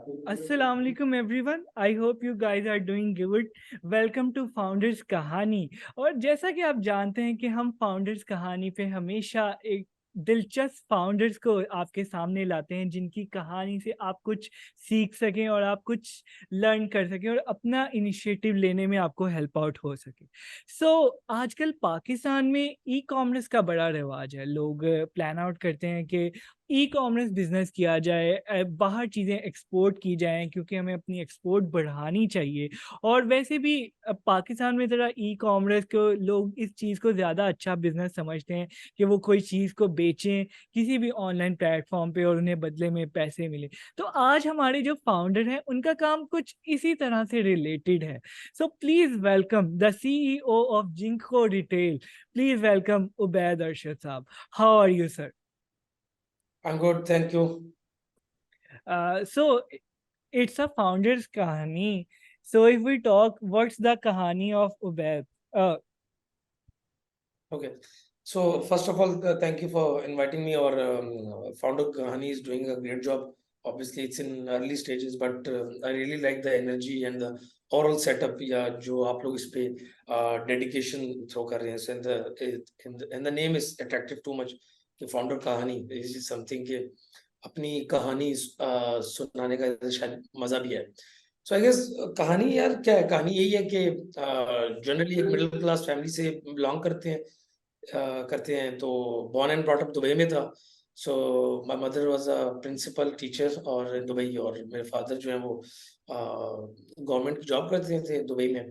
अस्सलाम वालेकुम everyone. I hope you guys are doing good. Welcome to founders कहानी। और जैसा कि आप जानते हैं कि हम फाउंडर्स कहानी पे हमेशा एक दिलचस्प फाउंडर्स को आपके सामने लाते हैं जिनकी कहानी से आप कुछ सीख सकें और आप कुछ लर्न कर सकें और अपना इनिशिएटिव लेने में आपको हेल्प आउट हो सके। आजकल पाकिस्तान में ई कॉमर्स का बड़ा रिवाज है। लोग प्लान आउट करते हैं कि ई कॉमर्स बिजनेस किया जाए, बाहर चीज़ें एक्सपोर्ट की जाएं क्योंकि हमें अपनी एक्सपोर्ट बढ़ानी चाहिए। और वैसे भी पाकिस्तान में ज़रा ई कॉमर्स को लोग इस चीज़ को ज़्यादा अच्छा बिजनेस समझते हैं कि वो कोई चीज़ को बेचें किसी भी ऑनलाइन प्लेटफॉर्म पे और उन्हें बदले में पैसे मिले। तो आज हमारे जो फाउंडर हैं उनका काम कुछ इसी तरह से रिलेटेड है। So please welcome the CEO of Jinko retail. Please welcome Ubaid Arshad साहब। How are you sir? I'm good, thank you. So it's a founder's kahani. So if we talk, what's the kahani of Ubaid? Uh, Okay. So first of all, thank you for inviting me. Or founder Kahani is doing a great job. Obviously, it's in early stages, but I really like the energy and the overall setup. या जो आप लोग इस पे dedication throw कर रहे हैं. So and the name is attractive too much. कि founder कहानी is something कि अपनी कहानी सुनाने का शायद मजा भी है. सो आई गेस कहानी यार क्या है. कहानी यही है कि जनरली एक मिडिल क्लास फैमिली से बिलोंग करते हैं. तो born and brought up Dubai में था. So my mother was a principal teacher और दुबई, और मेरे फादर जो है वो गवर्नमेंट की जॉब करते थे दुबई में.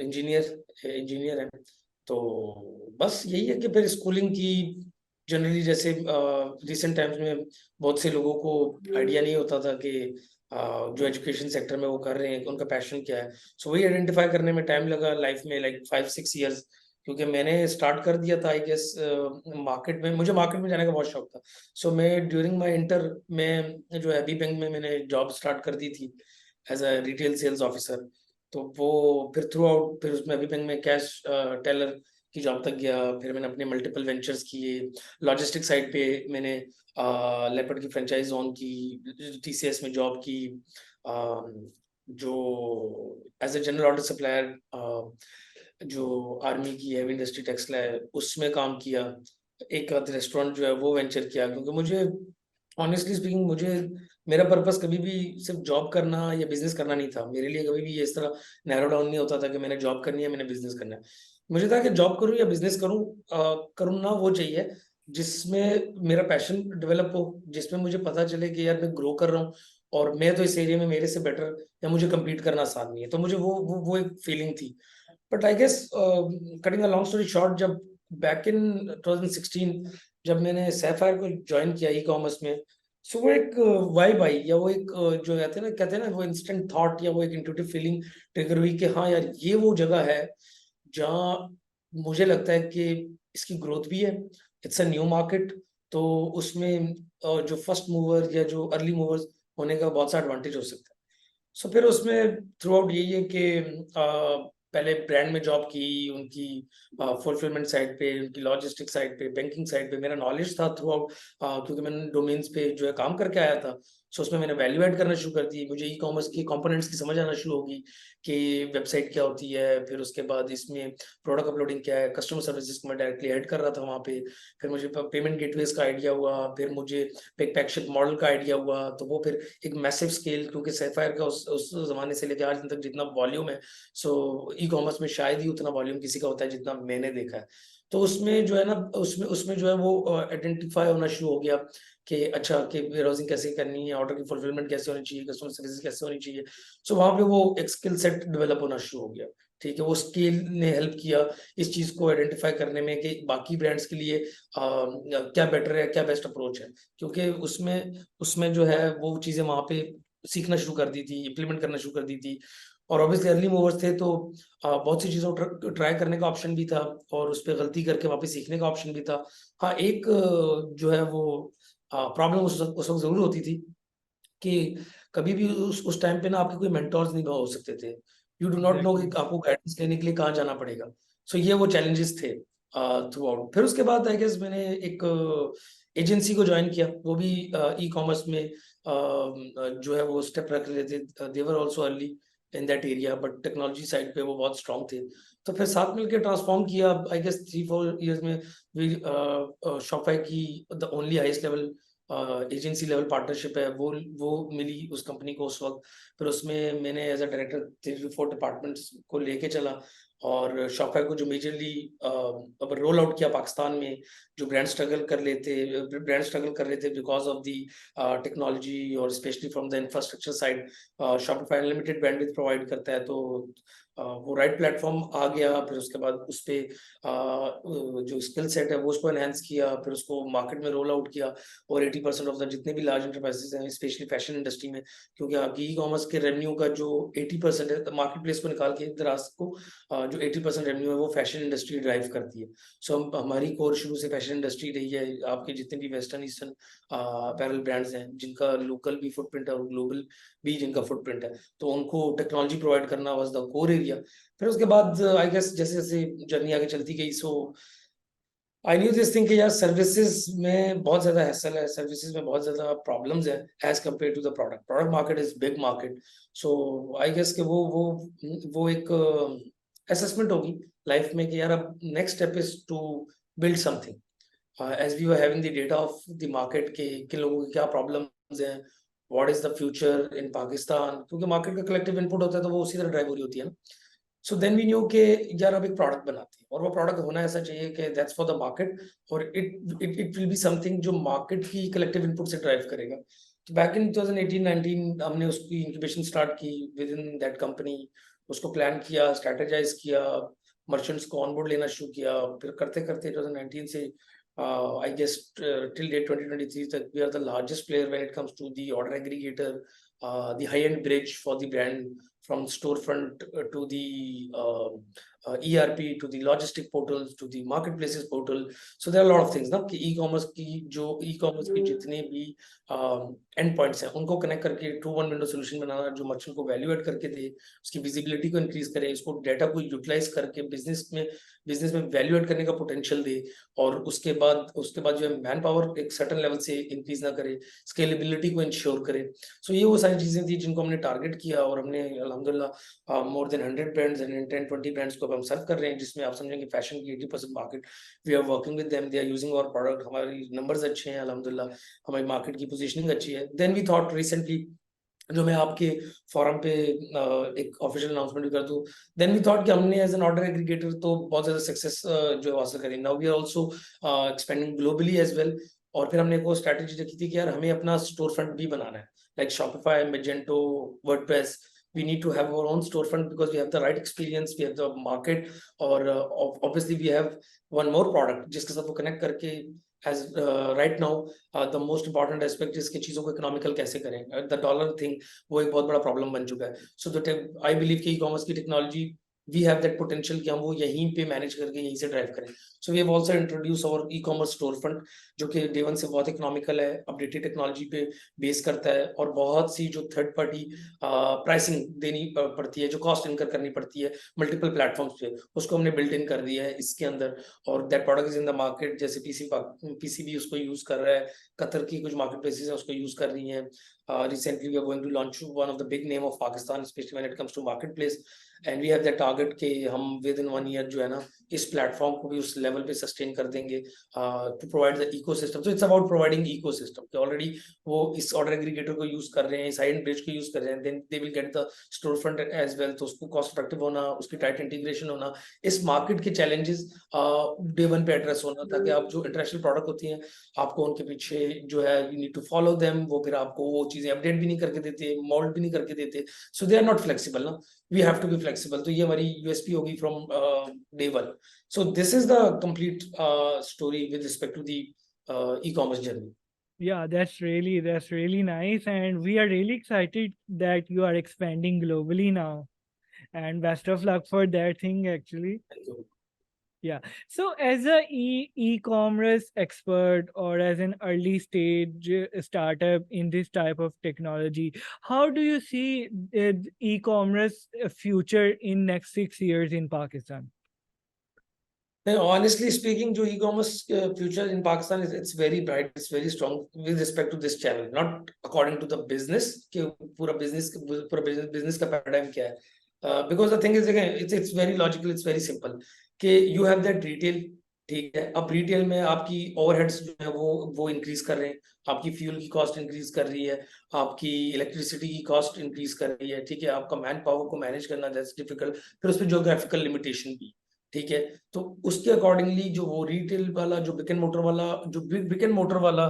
इंजीनियर है. तो बस यही है कि फिर स्कूलिंग की जनरली जैसे रिसेंट टाइम्स में बहुत से लोगों को आइडिया नहीं होता था कि जो एजुकेशन सेक्टर में वो कर रहे हैं उनका पैशन क्या है. सो वही आइडेंटिफाई करने में टाइम लगा लाइफ में, लाइक 5-6 इयर्स. क्योंकि मैंने स्टार्ट कर दिया था आई गेस मुझे मार्केट में जाने का बहुत शौक था. सो मैं ड्यूरिंग माय इंटर में जो है अभी बैंक में मैंने जॉब स्टार्ट कर दी थी as a retail sales officer. तो वो फिर थ्रू आउट फिर उसमें अभी बैंक में कैश टेलर की जॉब तक गया. फिर मैंने अपने मल्टीपल वेंचर्स किए. लॉजिस्टिक साइड पे मैंने लेपर्ड की फ्रेंचाइज ऑन की, टीसीएस में जॉब की, जो as a general order supplier जो आर्मी की हैवी इंडस्ट्री टेक्सटाइल है उसमें काम किया. एक आध रेस्टोरेंट जो है वो वेंचर किया. क्योंकि मुझे ऑनेस्टली स्पीकिंग मुझे मेरा पर्पस कभी भी सिर्फ जॉब करना या बिजनेस करना नहीं था. मेरे लिए कभी भी ये इस तरह नैरो डाउन नहीं होता था कि मैंने जॉब करनी है, मैंने बिजनेस करना है. मुझे था कि जॉब करूं या बिजनेस करूं ना, वो चाहिए जिसमें मेरा पैशन डेवलप हो, जिसमें मुझे पता चले कि यार मैं ग्रो कर रहा हूँ और मैं तो इस एरिया में मेरे से बेटर या मुझे कम्पीट करना आसान नहीं है. तो मुझे वो एक फीलिंग थी. But I guess cutting a long story short, जब बैक इन 2016 जब मैंने सैफायर को ज्वाइन किया ई कॉमर्स में, सो वो एक वाइब आई, या वो एक जो कहते हैं ना वो इंस्टेंट थॉट या वो एक इंट्यूटिव फीलिंग ट्रिगर हुई कि हाँ यार ये वो जगह है जहाँ मुझे लगता है कि इसकी ग्रोथ भी है. It's a new market. तो उसमें जो फर्स्ट मूवर या जो अर्ली मूवर्स होने का बहुत सा एडवांटेज हो सकता है. सो फिर उसमें थ्रू आउट यही है कि पहले ब्रांड में जॉब की, उनकी फुलफिलमेंट साइड पे, उनकी लॉजिस्टिक साइड पे, बैंकिंग साइड पे मेरा नॉलेज था थ्रू आउट. क्योंकि मैंने डोमेन्स पे जो है काम करके आया था. सो उसमें मैंने वैल्यू ऐड करना शुरू कर दी. मुझे ई कॉमर्स की कंपोनेंट्स की समझ आना शुरू होगी कि वेबसाइट क्या होती है, फिर उसके बाद इसमें प्रोडक्ट अपलोडिंग क्या है, कस्टमर सर्विसेज को मैं डायरेक्टली ऐड कर रहा था वहाँ पे. फिर मुझे पेमेंट गेटवेज का आइडिया हुआ, फिर मुझे पिक पैकशिप मॉडल का आइडिया हुआ. तो वो फिर एक मैसिव स्केल, क्योंकि सैफायर का उस जमाने से लेकर आज दिन तक जितना वॉल्यूम है, सो ई कॉमर्स में शायद ही उतना वॉल्यूम किसी का होता है जितना मैंने देखा है. तो उसमें जो है ना उसमें उसमें जो है वो आइडेंटिफाई होना शुरू हो गया कि अच्छा कि वेयरहाउसिंग कैसे करनी है, ऑर्डर की फुलफिलमेंट कैसे होनी चाहिए, कस्टमर सर्विस कैसे होनी चाहिए. सो वहाँ पे वो एक स्किल सेट डेवलप होना शुरू हो गया. ठीक है, वो स्केल ने हेल्प किया इस चीज को आइडेंटिफाई करने में कि बाकी ब्रांड्स के लिए क्या बेटर है, क्या बेस्ट अप्रोच है. क्योंकि उसमें उसमें जो है वो चीजें वहां पे सीखना शुरू कर दी थी, इम्प्लीमेंट करना शुरू कर दी थी. और ऑब्वियसली अर्ली मूवर्स थे तो बहुत सी चीजों को ट्राई करने का ऑप्शन भी था और उस पर गलती करके वापस सीखने का ऑप्शन भी था. हाँ, एक जो है वो प्रॉब्लम उस वक्त जरूर होती थी कि कभी भी उस टाइम पे ना आपके कोई मेंटोर्स नहीं हो सकते थे. यू डू नॉट नो कि एग्जैक्टली। आपको गाइडेंस लेने के लिए कहाँ जाना पड़ेगा. सो ये वो चैलेंजेस थे थ्रू आउट. फिर उसके बाद आई गेस मैंने एक एजेंसी को ज्वाइन किया, वो भी ई कॉमर्स में जो है वो स्टेप रख रहे थे, they were also early in that area, but technology side पे वो बहुत स्ट्रांग थे। तो फिर साथ मिलकर ट्रांसफॉर्म किया। आई गेस 3-4 इयर्स में वी शॉपिफाई की the only highest level agency level partnership है वो मिली उस कंपनी को उस वक्त। फिर उसमें मैंने एज अ डायरेक्टर 3-4 डिपार्टमेंट्स को लेके चला, और शॉपिफाई को जो मेजरली अब रोल आउट किया पाकिस्तान में, जो ब्रांड स्ट्रगल कर रहे थे बिकॉज ऑफ दी टेक्नोलॉजी, और specially from the infrastructure side. Shopify unlimited bandwidth provide करता है, तो वो राइट प्लेटफॉर्म आ गया। फिर उसके बाद उस पे जो स्किल सेट है वो उसको एनहेंस किया, फिर उसको मार्केट में रोल आउट किया। और 80% ऑफ द जितने भी लार्ज इंटरप्राइजेस हैं, स्पेशली फैशन इंडस्ट्री में, क्योंकि आपकी ई कॉमर्स के रेवेन्यू का जो 80% है, मार्केट प्लेस को निकाल के दराज को जो 80% रेवेन्यू है वो फैशन इंडस्ट्री ड्राइव करती है। सो हमारी कोर शुरू से फैशन इंडस्ट्री रही है। आपके जितने भी वेस्टर्न ईस्टर्न अपैरल ब्रांड्स हैं, जिनका लोकल भी फुटप्रिंट है और ग्लोबल भी जिनका फुटप्रिंट है, तो उनको टेक्नोलॉजी प्रोवाइड करना वाज द कोर एरिया। फिर उसके बाद आई गेस जैसे जैसे जर्नी आगे चलती गई, सो आई न्यू दिस थिंग कि यार सर्विसेज में बहुत ज्यादा हैसल है, सर्विसेज में बहुत ज्यादा प्रॉब्लम्स है as compare to the product market is big market. So I guess कि वो एक असेसमेंट होगी लाइफ में कि यार अब next step is to build something as we were having the data of the market के किन लोगों की क्या प्रॉब्लम्स हैं, what is the future in Pakistan, क्योंकि मार्केट का कलेक्टिव इनपुट होता है तो वो उसी तरह ड्राइव हो रही होती है ना। सो देन वी न्यू के यार अब एक प्रोडक्ट बनाते हैं, और वो प्रोडक्ट होना ऐसा चाहिए कि दैट्स फॉर द मार्केट, और इट विल बी समथिंग जो मार्केट की कलेक्टिव इनपुट से ड्राइव करेगा। तो बैक इन 2018-19 हमने उसकी इंक्यूबेशन स्टार्ट की विद इन दैट कंपनी, उसको प्लान किया, स्ट्रेटेजाइज किया, मर्चेंट्स को ऑनबोर्ड लेना शुरू किया। फिर करते करते 2019 से आई गेस till date 2023 तक we are the largest player when it comes to the order aggregator, the high-end bridge for the brand, from storefront to the ERP, to the logistic portals, to the marketplaces portal. So there are a lot of things ना कि e-commerce की जितने भी and points हैं उनको connect करके to one window solution बनाना, जो merchant को वैल्यू एड करके दे, उसकी विजिबिलिटी को इंक्रीज करे, उसको डेटा को यूटिलाइज करके बिजनेस में वैल्यू एड करने का पोटेंशियल दे, और उसके बाद जो है मैन पावर एक सर्टेन लेवल से इंक्रीज ना करे, स्केलेबिलिटी को इंश्योर करे। सो ये वो सारी चीजें थी जिनको हमने टारगेट किया, और हमने अल्हम्दुलिल्लाह more than 100 brands and 10-20 brands को हम सर्व कर रहे हैं, जिसमें आप समझेंगे फैशन की 80% market we are working with them, they are using our product, हमारी नंबर्स अच्छे हैं अल्हम्दुलिल्लाह, हमारी मार्केट की पोजीशनिंग अच्छी है। देन वी थॉट रिसेंटली, जो मैं आपके फोरम पे एक ऑफिशियल अनाउंसमेंट भी कर दूं, देन वी थॉट कि हमने एज एन ऑर्डर एग्रीगेटर तो बहुत ज्यादा सक्सेस जो हासिल करी, now we are also expanding globally as well. और फिर हमने एक वो स्ट्रैटेजी रखी थी कि यार हमें अपना स्टोर फ्रंट भी बनाना है, like Shopify, Magento, WordPress, we need to have our own storefront because we have the right experience, we have the market, और obviously we have one more product जिसके साथ वो कनेक्ट करके as right now the most important aspect is कि चीजों को economical कैसे करें, the dollar thing वो एक बहुत बड़ा प्रॉब्लम बन चुका है। So that I believe कि ई-कॉमर्स की technology we have that potential कि हम वो यहीं पे मैनेज करके यहीं से ड्राइव करें। So we have also introduced our e-commerce storefront, जो कि डे वन से बहुत इकोनॉमिकल है, अपडेटेड टेक्नोलॉजी पे बेस करता है, और बहुत सी जो थर्ड पार्टी प्राइसिंग देनी पड़ती है, जो कॉस्ट इनकर करनी पड़ती है मल्टीपल प्लेटफॉर्म्स पे, उसको हमने बिल्ट इन कर दिया है इसके अंदर, और that product is in the market. जैसे पीसी भी उसको यूज कर रहा है, कतर की कुछ मार्केट प्लेसेस है उसको यूज कर रही हैं। Recently we are going to launch one of the big name of Pakistan, especially when it comes to marketplace, and we have the target कि हम within 1 year जो है ना इस प्लेटफॉर्म को भी उस लेवल पे सस्टेन कर देंगे, to provide the ecosystem. So it's about providing ecosystem कि ऑलरेडी वो इस ऑर्डर एग्रीगेटर को यूज कर रहे हैं, इस हाई-एंड ब्रिज को यूज कर रहे हैं, then they will get the storefront as well, तो उसको कॉस्ट इफेक्टिव होना, उसकी टाइट इंटीग्रेशन होना, इस मार्केट के चैलेंजेस डे वन पे एड्रेस होना, ताकि आप जो इंटरनेशनल प्रोडक्ट होती हैं आपको उनके पीछे जो है you need to follow them, वो फिर आपको वो चीजें अपडेट भी नहीं करके देते, मोल्ड भी नहीं करके देते, so they are not flexible ना, we have to be flexible. तो ये हमारी यूएसपी होगी from day one. So this is the complete story with respect to the e-commerce journey. Yeah, that's really nice, and we are really excited that you are expanding globally now. And best of luck for that thing, actually. Thank you. Yeah. So as a e-commerce expert, or as an early stage startup in this type of technology, how do you see e-commerce future in next 6 years in Pakistan? Honestly speaking, जो e-commerce future in Pakistan is it's very bright, it's very strong with respect to this channel, not according to the business कि पूरा business का paradigm क्या है. Because the thing is again it's very logical, it's very simple कि you have that retail, ठीक है. अब retail में आपकी overheads जो है वो increase कर रहे हैं, आपकी fuel की cost increase कर रही है, आपकी electricity की cost increase कर रही है, ठीक है. आपका man power को manage करना that's difficult, फिर उसपे geographical limitation भी, ठीक है. तो उसके अकॉर्डिंगली जो वो रिटेल वाला जो ब्रिक एंड मोटर वाला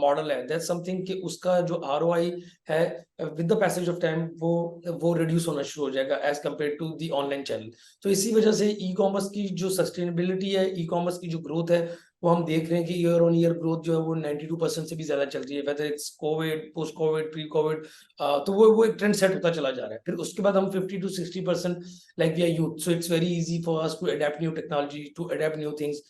मॉडल है, दैट्स समथिंग कि उसका जो आरओआई है with the passage of time वो रिड्यूस होना शुरू हो जाएगा as compare to the online channel. तो इसी वजह से ई कॉमर्स की जो सस्टेनेबिलिटी है, ई कॉमर्स की जो ग्रोथ है, वो हम देख रहे हैं कि ईयर ऑन ईयर ग्रोथ जो है वो 92% से भी ज्यादा चल रही है, whether it's Covid, post Covid, pre Covid. तो वो एक ट्रेंड सेट होता चला जा रहा है. फिर उसके बाद हम 50 to 60% like we are youth, so it's very easy for us to adapt new technology, to adapt new things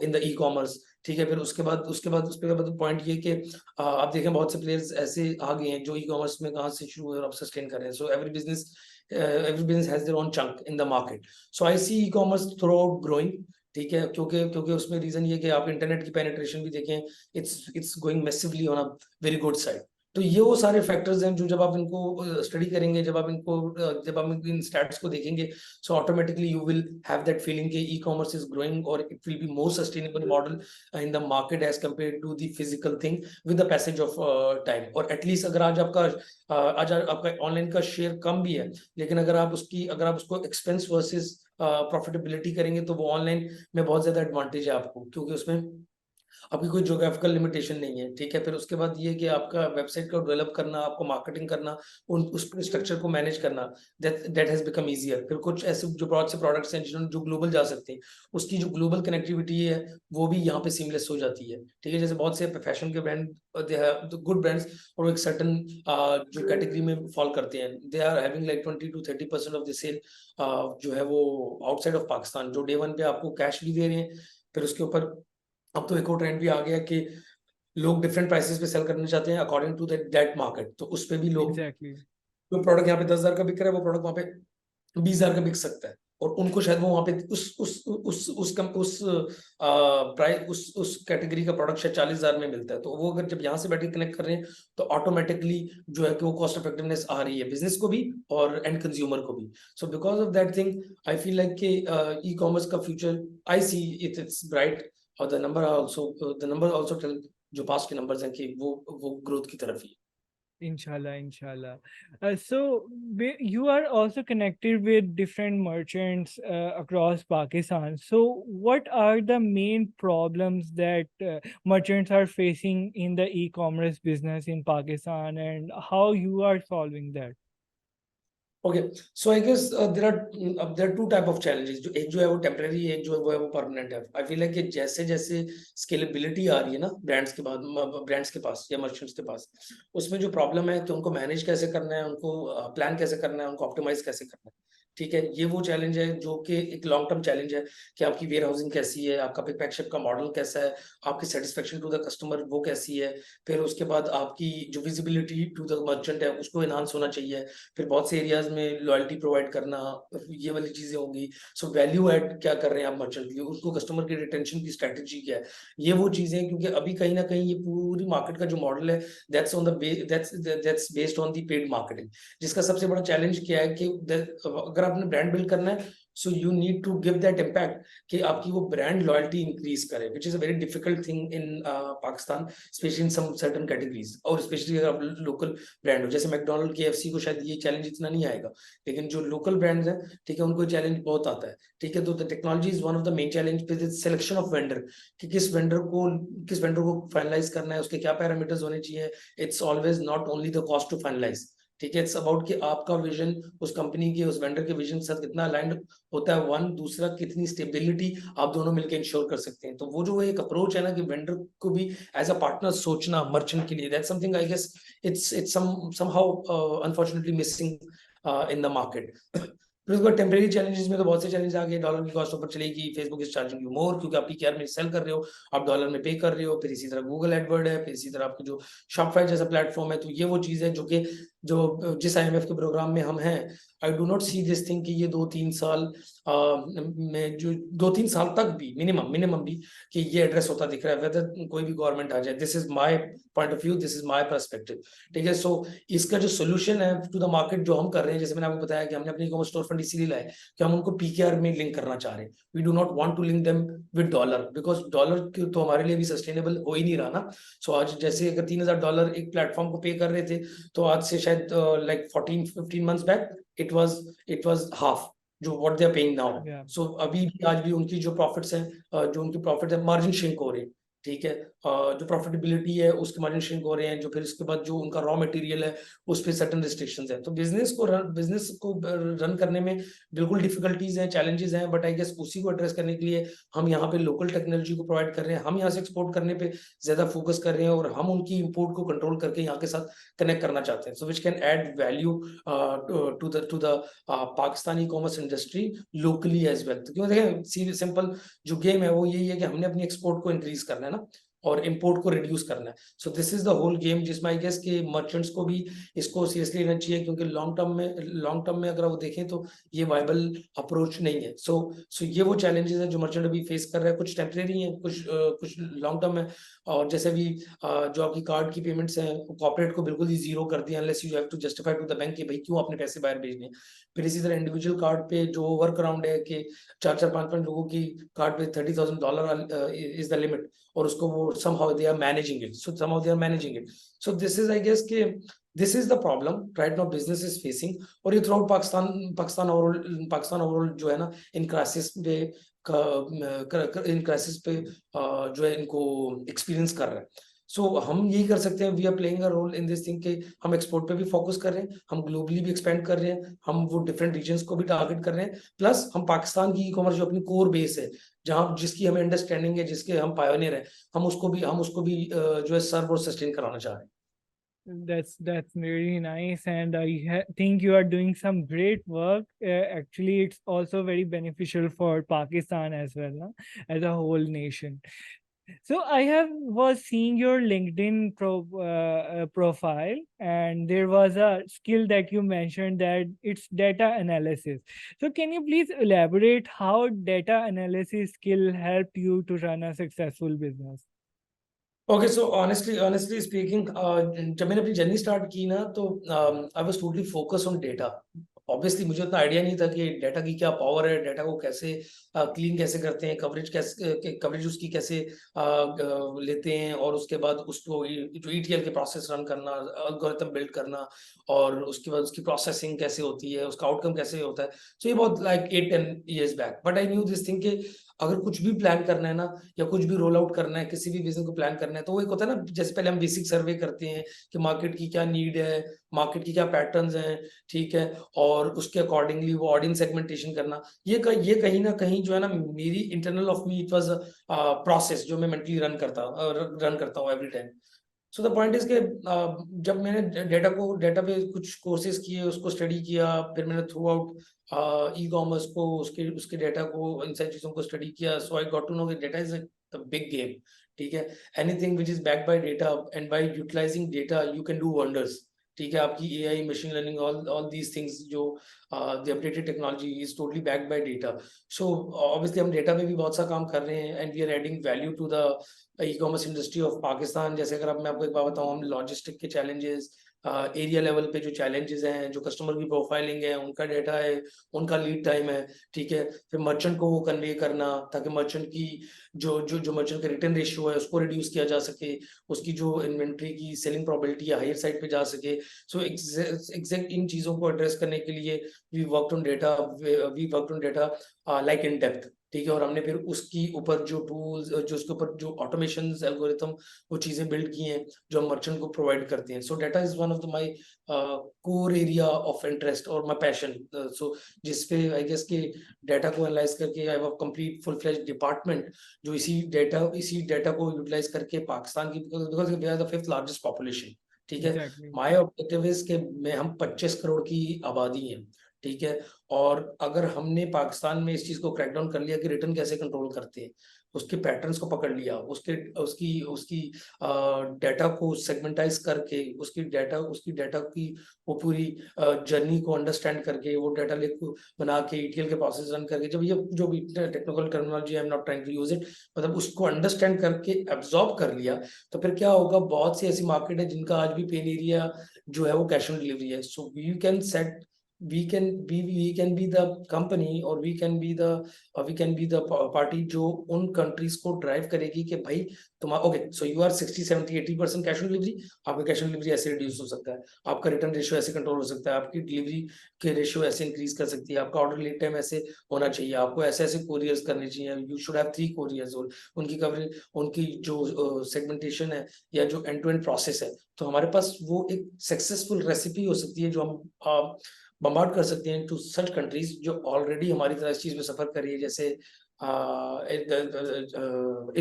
in the e-commerce. ठीक है. फिर उसके बाद पॉइंट ये कि आप देखें बहुत से प्लेयर्स ऐसे आ गए हैं जो ई कॉमर्स में कहाँ से शुरू हुए और अब सस्टेन कर रहे हैं. So every business has their own chunk in the market. So I see e-commerce throughout growing, ठीक है. क्योंकि उसमें रीजन ये कि आप इंटरनेट की पेनिट्रेशन भी देखें, it's going massively on a very good side. तो ये वो सारे फैक्टर्स हैं जो जब आप इनको स्टडी करेंगे, जब आप इन स्टैट्स को देखेंगे, so automatically you will have that feeling कि ई कॉमर्स इज ग्रोइंग और it will be more sustainable model in the market as compare to the physical thing with the passage of time. और at least अगर आज आपका online का share कम भी है, लेकिन अगर आप उसको एक्सपेंस वर्सेस प्रॉफिटेबिलिटी करेंगे तो वो ऑनलाइन में बहुत ज्यादा एडवांटेज है आपको, क्योंकि उसमें आपकी कोई ज्योग्राफिकल लिमिटेशन नहीं है, ठीक है. फिर उसके बाद ये कि आपका वेबसाइट को डेवलप करना, आपको मार्केटिंग करना, उस स्ट्रक्चर को मैनेज करना, दैट हैज बिकम इजियर. फिर कुछ ऐसे जो बहुत से प्रोडक्ट्स हैं जो ग्लोबल जा सकते हैं, उसकी जो ग्लोबल कनेक्टिविटी है वो भी यहाँ पे सीमलेस हो जाती है, ठीक है. जैसे बहुत से फैशन के brand, they have good brands और एक सर्टन जो कैटेगरी में फॉल करते हैं, they are having like 20 to 30% off the sale जो है वो आउटसाइड ऑफ पाकिस्तान, जो डे वन पे आपको कैश भी दे रहे हैं. फिर उसके ऊपर अब तो एक और ट्रेंड भी आ गया कि लोग डिफरेंट प्राइसेस पे सेल करना चाहते हैं अकॉर्डिंग टू दैट मार्केट. तो उस पे भी लोग एग्जैक्टली जो प्रोडक्ट यहाँ पे 10,000 का बिक रहा है, वो प्रोडक्ट वहाँ पे 20,000 का बिक सकता है, और उनको शायद वो वहाँ पे उस कैटेगरी का प्रोडक्ट शायद 40,000 में मिलता है. तो वो अगर जब यहाँ से बैठ के कनेक्ट कर रहे हैं तो ऑटोमेटिकली जो है कि वो कॉस्ट इफेक्टिवनेस आ रही है बिजनेस को भी और एंड कंज्यूमर को भी. So because of that thing I feel like कि ई कॉमर्स का future I see it's bright. और द नंबर आल्सो टेल, जो पास्ट के नंबर्स हैं कि वो ग्रोथ की तरफ ही. Inshallah. So you are also connected with different merchants across Pakistan. So what are the main problems that merchants are facing in the e-commerce business in Pakistan, and how you are solving that? Okay. So I guess there are two type of challenges. जो एक जो है वो temporary है, एक जो है वो परमानेंट है. आई फील लाइक कि जैसे जैसे स्केलेबिलिटी आ रही है ना ब्रांड्स के पास या मर्चेंट्स के पास, उसमें जो प्रॉब्लम है कि उनको मैनेज कैसे करना है, उनको प्लान कैसे करना है, उनको ऑप्टिमाइज कैसे करना है, ठीक है. ये वो चैलेंज है जो कि एक लॉन्ग टर्म चैलेंज है कि आपकी वेयर हाउसिंग कैसी है, आपका पिक पैक शिप का मॉडल कैसा है, आपकी सेटिस्फेक्शन टू द कस्टमर वो कैसी है. फिर उसके बाद आपकी जो विजिबिलिटी टू द मर्चेंट है उसको एनहांस होना चाहिए. फिर बहुत से एरियाज में लॉयल्टी प्रोवाइड करना, ये वाली चीजें होंगी. सो वैल्यू ऐड क्या कर रहे हैं आप मर्चेंट के लिए, उसको कस्टमर की रिटेंशन की स्ट्रेटेजी क्या है, ये वो चीजें हैं. क्योंकि अभी कहीं ना कहीं ये पूरी मार्केट का जो मॉडल है that's based on the paid marketing, जिसका सबसे बड़ा चैलेंज क्या है कि अगर आपने ब्रांड बिल्ड करना है, so you need to give that impact कि आपकी वो ब्रांड लॉयल्टी इंक्रीज करे, which is a very difficult thing in Pakistan, especially in some certain categories. और स्पेशली अगर आप लोकल ब्रांड हो, जैसे मैकडोनल्ड, KFC को शायद ये चैलेंज इतना नहीं आएगा, लेकिन जो लोकल ब्रांड्स हैं, ठीक है, उनको चैलेंज बहुत आता है, ठीक है. तो the technology is one of the main challenge. Selection of vendor, कि किस वेंडर को फाइनलाइज करना है, उसके क्या पैरामीटर्स होने चाहिए. It's always not only the cost to finalize, ठीक है. इट्स अबाउट कि आपका विजन उस कंपनी के, उस वेंडर के विजन के साथ कितना अलाइंड होता है, वन. दूसरा, कितनी स्टेबिलिटी आप दोनों मिलकर इंश्योर कर सकते हैं. तो वो जो एक अप्रोच है ना कि वेंडर को भी एज अ पार्टनर सोचना मर्चेंट के लिए, that's something I guess it's somehow unfortunately missing in the market. फिर उसके बाद टेम्परेरी चैलेंजेस में तो बहुत से चैलेंज आ गए. डॉलर की कॉस्ट ऊपर चलेगी, Facebook is charging you more, क्योंकि आप PKR में सेल कर रहे हो, आप डॉलर में पे कर रहे हो. फिर इसी तरह गूगल एडवर्ड है, फिर इसी तरह आपकी जो शॉपिफाई जैसा प्लेटफॉर्म है. तो ये वो चीज है जो कि जिस IMF के प्रोग्राम में हम हैं, आई do not see this thing कि ये 2-3 साल में, जो 2-3 साल तक भी मिनिमम भी, कि ये एड्रेस होता दिख रहा है, वेदर कोई भी गवर्नमेंट आ जाए। This is my point of view, this is my perspective, ठीक है। सो इसका जो सोल्यूशन है टू द मार्केट जो हम कर रहे हैं, जैसे मैंने आपको बताया कि हमने अपनी ई-कॉमर्स स्टोर फंड इसीलिए लाया कि हम उनको PKR में लिंक करना चाह रहे हैं। We do not want to link them with dollar, because dollar तो हमारे लिए भी सस्टेनेबल हो ही नहीं रहा ना। सो आज जैसे अगर $3,000 एक प्लेटफॉर्म को पे कर रहे थे, तो आज से शायद like 14-15 months back it was half जो what they are paying now. Yeah. So अभी भी आज भी उनकी जो प्रॉफिट्स हैं, जो उनकी प्रॉफिट है, मार्जिन श्रिंक हो रहे हैं, ठीक है। जो प्रॉफिटेबिलिटी है उसके मार्जिन श्रिंक हो रहे हैं, जो फिर उसके बाद जो उनका रॉ मटेरियल है उस पर सर्टन रिस्ट्रिक्शंस है। तो बिजनेस को रन करने में बिल्कुल डिफिकल्टीज हैं, चैलेंजेस हैं, बट आई गेस उसी को एड्रेस करने के लिए हम यहाँ पे लोकल टेक्नोलॉजी को प्रोवाइड कर रहे हैं। हम यहाँ से एक्सपोर्ट करने पे ज्यादा फोकस कर रहे हैं, और हम उनकी इंपोर्ट को कंट्रोल करके यहाँ के साथ कनेक्ट करना चाहते हैं, so which can add value to the Pakistani commerce industry locally as well. तो क्यों, देखें सिंपल जो गेम है वो यही है कि हमने अपनी एक्सपोर्ट को इंक्रीज करना है ना, और इंपोर्ट को रिड्यूस करना है। So this is the whole game, जिसमें आई गेस कि मर्चेंट्स को भी इसको सीरियसली लेना चाहिए, क्योंकि लॉन्ग टर्म में अगर वो देखें तो ये वायबल अप्रोच नहीं है। सो ये वो चैलेंजेस हैं जो मर्चेंट अभी फेस कर रहा है, कुछ टेम्परेरी हैं, कुछ लॉन्ग टर्म है। और जैसे भी जो आपकी कार्ड की पेमेंट्स हैं, कॉर्पोरेट को बिल्कुल ही जीरो कर दिया, unless you have to justify to the bank कि भाई क्यों आपने पैसे बाहर भेजने। फिर इसी तरह इंडिविजुअल कार्ड पे जो वर्क अराउंड है कि 4-5 लोगों की कार्ड पे $30,000 इज द लिमिट, और उसको वो somehow they are managing it, so this is I guess कि this is the problem right now business is facing, और ये थ्रू पाकिस्तान ओवरऑल जो है ना, इन क्राइसिस पे जो है इनको एक्सपीरियंस कर रहा है। सो हम यही कर सकते हैं, we are playing a role in this thing के हम एक्सपोर्ट पे भी फोकस कर रहे हैं, हम ग्लोबली भी एक्सपेंड कर रहे हैं, हम वो डिफरेंट रीजन्स को भी टारगेट कर रहे हैं, प्लस हम पाकिस्तान की ई-कॉमर्स जो अपनी कोर बेस है, जहां जिसकी हमें अंडरस्टैंडिंग है, जिसके हम पायोनियर हैं, हम उसको भी जो है सर्व और सस्टेन कराना चाह रहे हैं। That's really nice, and think you are doing some great work. Actually, it's also very beneficial for Pakistan as well, huh? As a whole nation. So I was seeing your LinkedIn profile, and there was a skill that you mentioned that it's data analysis. So can you please elaborate how data analysis skill helped you to run a successful business? Okay, so honestly speaking, जब मैंने अपनी journey start की ना, तो I was totally focus on data. Obviously मुझे उतना idea नहीं था कि डाटा की क्या पावर है, डाटा को कैसे क्लीन कैसे करते हैं, कवरेज उसकी कैसे लेते हैं, और उसके बाद उसको जो ETL के प्रोसेस रन करना, एल्गोरिथम बिल्ड करना, और उसके बाद उसकी प्रोसेसिंग कैसे होती है, उसका आउटकम कैसे होता है। सो ये बहुत like 8-10 years back, but I knew this thing कि अगर कुछ भी प्लान करना है ना, या कुछ भी रोल आउट करना है, किसी भी बिजनेस को प्लान करना है, तो वो एक होता है ना, जैसे पहले हम बेसिक सर्वे करते हैं कि मार्केट की क्या नीड है, मार्केट की क्या पैटर्न्स हैं, ठीक है, और उसके अकॉर्डिंगली वो ऑडियंस सेगमेंटेशन करना। ये कहीं ना कहीं जो है ना, मेरी internal of me it was process जो मैं मेंटली रन करता हूँ every time. So the point is के जब मैंने डेटा पे कुछ कोर्सेज किए, उसको स्टडी किया, फिर मैंने थ्रू आउट ई-कॉमर्स को, उसके डेटा को, इन सारी चीजों को स्टडी किया। So I got to know कि data is the big game, ठीक है। Anything which is backed by data, and by utilising data you can do wonders, ठीक है। आपकी AI, machine learning, all these things, जो the updated technology is totally backed by data. So obviously हम data में भी बहुत सा काम कर रहे हैं, and we are adding value to the e-commerce industry of Pakistan. जैसे अगर मैं आपको एक बात बताऊं, हम लॉजिस्टिक के चैलेंजेस, एरिया लेवल पे जो चैलेंजेस हैं, जो कस्टमर की प्रोफाइलिंग है, उनका डेटा है, उनका लीड टाइम है, ठीक है। फिर मर्चेंट को वो कन्वे करना, ताकि मर्चेंट की जो मर्चेंट का रिटर्न रेशियो है उसको रिड्यूस किया जा सके, उसकी जो इन्वेंट्री की सेलिंग प्रोबेबिलिटी है हायर साइड पे जा सके। सो एग्जैक्ट इन चीजों को एड्रेस करने के लिए we worked on data like in depth, ठीक है। और हमने फिर उसकी ऊपर जो टूल्स, जो उसके ऊपर जो ऑटोमेशन एल्गोरिथम, वो चीजें बिल्ड की हैं जो हम मर्चेंट को प्रोवाइड करते हैं। So data is one of the my core area of interest और माय पैशन। सो जिसपे आई गेस कि डेटा को एनालाइज करके I have a complete full fledged department जो इसी डेटा को यूटिलाइज करके पाकिस्तान की, because we are the 5th largest population, ठीक है। Exactly. माय ऑब्जेक्टिव इज के में हम 25 करोड़ की आबादी है, ठीक है। और अगर हमने पाकिस्तान में इस चीज को क्रैकडाउन कर लिया कि रिटर्न कैसे कंट्रोल करते हैं, उसके पैटर्न्स को पकड़ लिया, उसके उसकी उसकी डाटा को सेगमेंटाइज करके, उसकी डाटा की वो पूरी जर्नी को अंडरस्टैंड करके, वो डाटा लेक बना के ETL के प्रोसेस रन करके, जब ये जो भी technical terminology, I am not trying to use it, मतलब उसको अंडरस्टैंड करके एब्जॉर्ब कर लिया, तो फिर क्या होगा, बहुत सी ऐसी मार्केट है जिनका आज भी पेन एरिया जो है वो कैश ऑन डिलीवरी है. So we can set, we can be the company, or we can be the party जो उन कंट्रीज को ड्राइव करेगी कि भाई तुम okay, so you are 60 70 80% cash on delivery, आपका कैश ऑन डिलीवरी ऐसे रिड्यूस हो सकता है, आपका रिटर्न रेशियो ऐसे कंट्रोल हो सकता है, आपकी डिलीवरी के रेशियो ऐसे इंक्रीज कर सकती है, आपका ऑर्डर लीड टाइम ऐसे होना चाहिए, आपको ऐसे ऐसे कोरियर्स करने चाहिए, यू शुड हैव 3 कोरियर्स, और उनकी कवरेज, उनकी जो सेगमेंटेशन है या जो एंड टू एंड प्रोसेस है, तो हमारे पास वो एक सक्सेसफुल रेसिपी हो सकती है जो हम बम्बार्ड कर सकते हैं टू सच कंट्रीज जो ऑलरेडी हमारी तरह इस चीज में सफर कर रही है, जैसे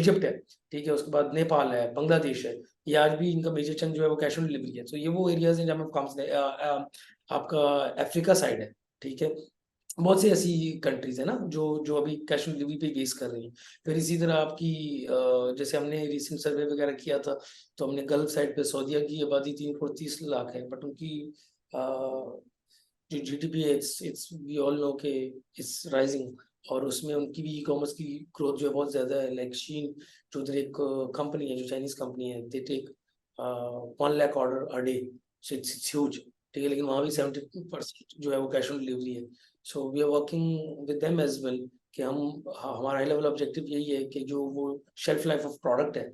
इजिप्ट है, ठीक है, उसके बाद नेपाल है, बांग्लादेश है, ये आज भी इनका मेजर चंक जो है वो कैश ऑन डिलीवरी है. तो ये वो एरियाज हैं जहाँ पे काम आपका अफ्रीका साइड है, ठीक है, बहुत सी ऐसी कंट्रीज है ना जो जो अभी कैश ऑन डिलीवरी पे बेस कर रही हैं. फिर इसी तरह आपकी जैसे हमने रिसेंट सर्वे वगैरह किया था, तो हमने गल्फ साइड पे सऊदीया की आबादी 3 करोड़ 30 लाख है, बट उनकी जो GDP है, इट्स वी ऑल नो के इट्स राइजिंग, और उसमें उनकी भी ई कॉमर्स की ग्रोथ जो है बहुत ज्यादा है. लाइक शीन जो उधर एक कंपनी है, जो चाइनीज कंपनी है, they take 1 lakh order a day, so it's huge, ठीक है, लेकिन वहाँ भी 70% जो है वो कैश ऑन डिलीवरी है. So we are working with them as well कि हमारा हाई लेवल ऑब्जेक्टिव यही है कि जो वो शेल्फ लाइफ ऑफ प्रोडक्ट है,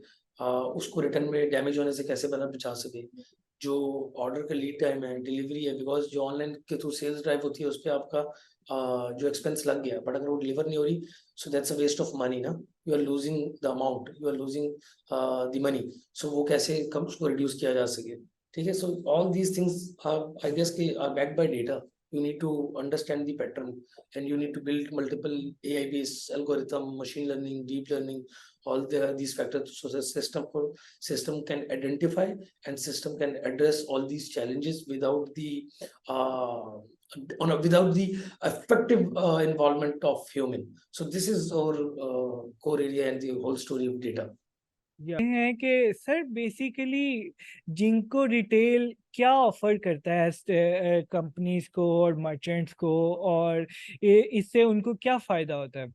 उसको रिटर्न में डैमेज होने से कैसे बचा सके, जो ऑर्डर का लीड टाइम है, डिलीवरी है, बिकॉज जो ऑनलाइन के थ्रू सेल्स ड्राइव होती है उस पर आपका जो एक्सपेंस लग गया, बट अगर वो डिलीवर नहीं हो रही, so that's a waste of money ना, you are losing the amount, you are losing the money. So वो कैसे कम उसको रिड्यूस किया जा सके, ठीक है. So all these things I guess के are backed by data. You need to understand the pattern, and you need to build multiple AI based algorithm, machine learning, deep learning, all these factors, so the system can identify and system can address all these challenges without the without the effective involvement of human. So this is our core area and the whole story of data. है कि sir basically ginkgo retail क्या offer करता है companies को और merchants को, और इससे उनको क्या फायदा होता है?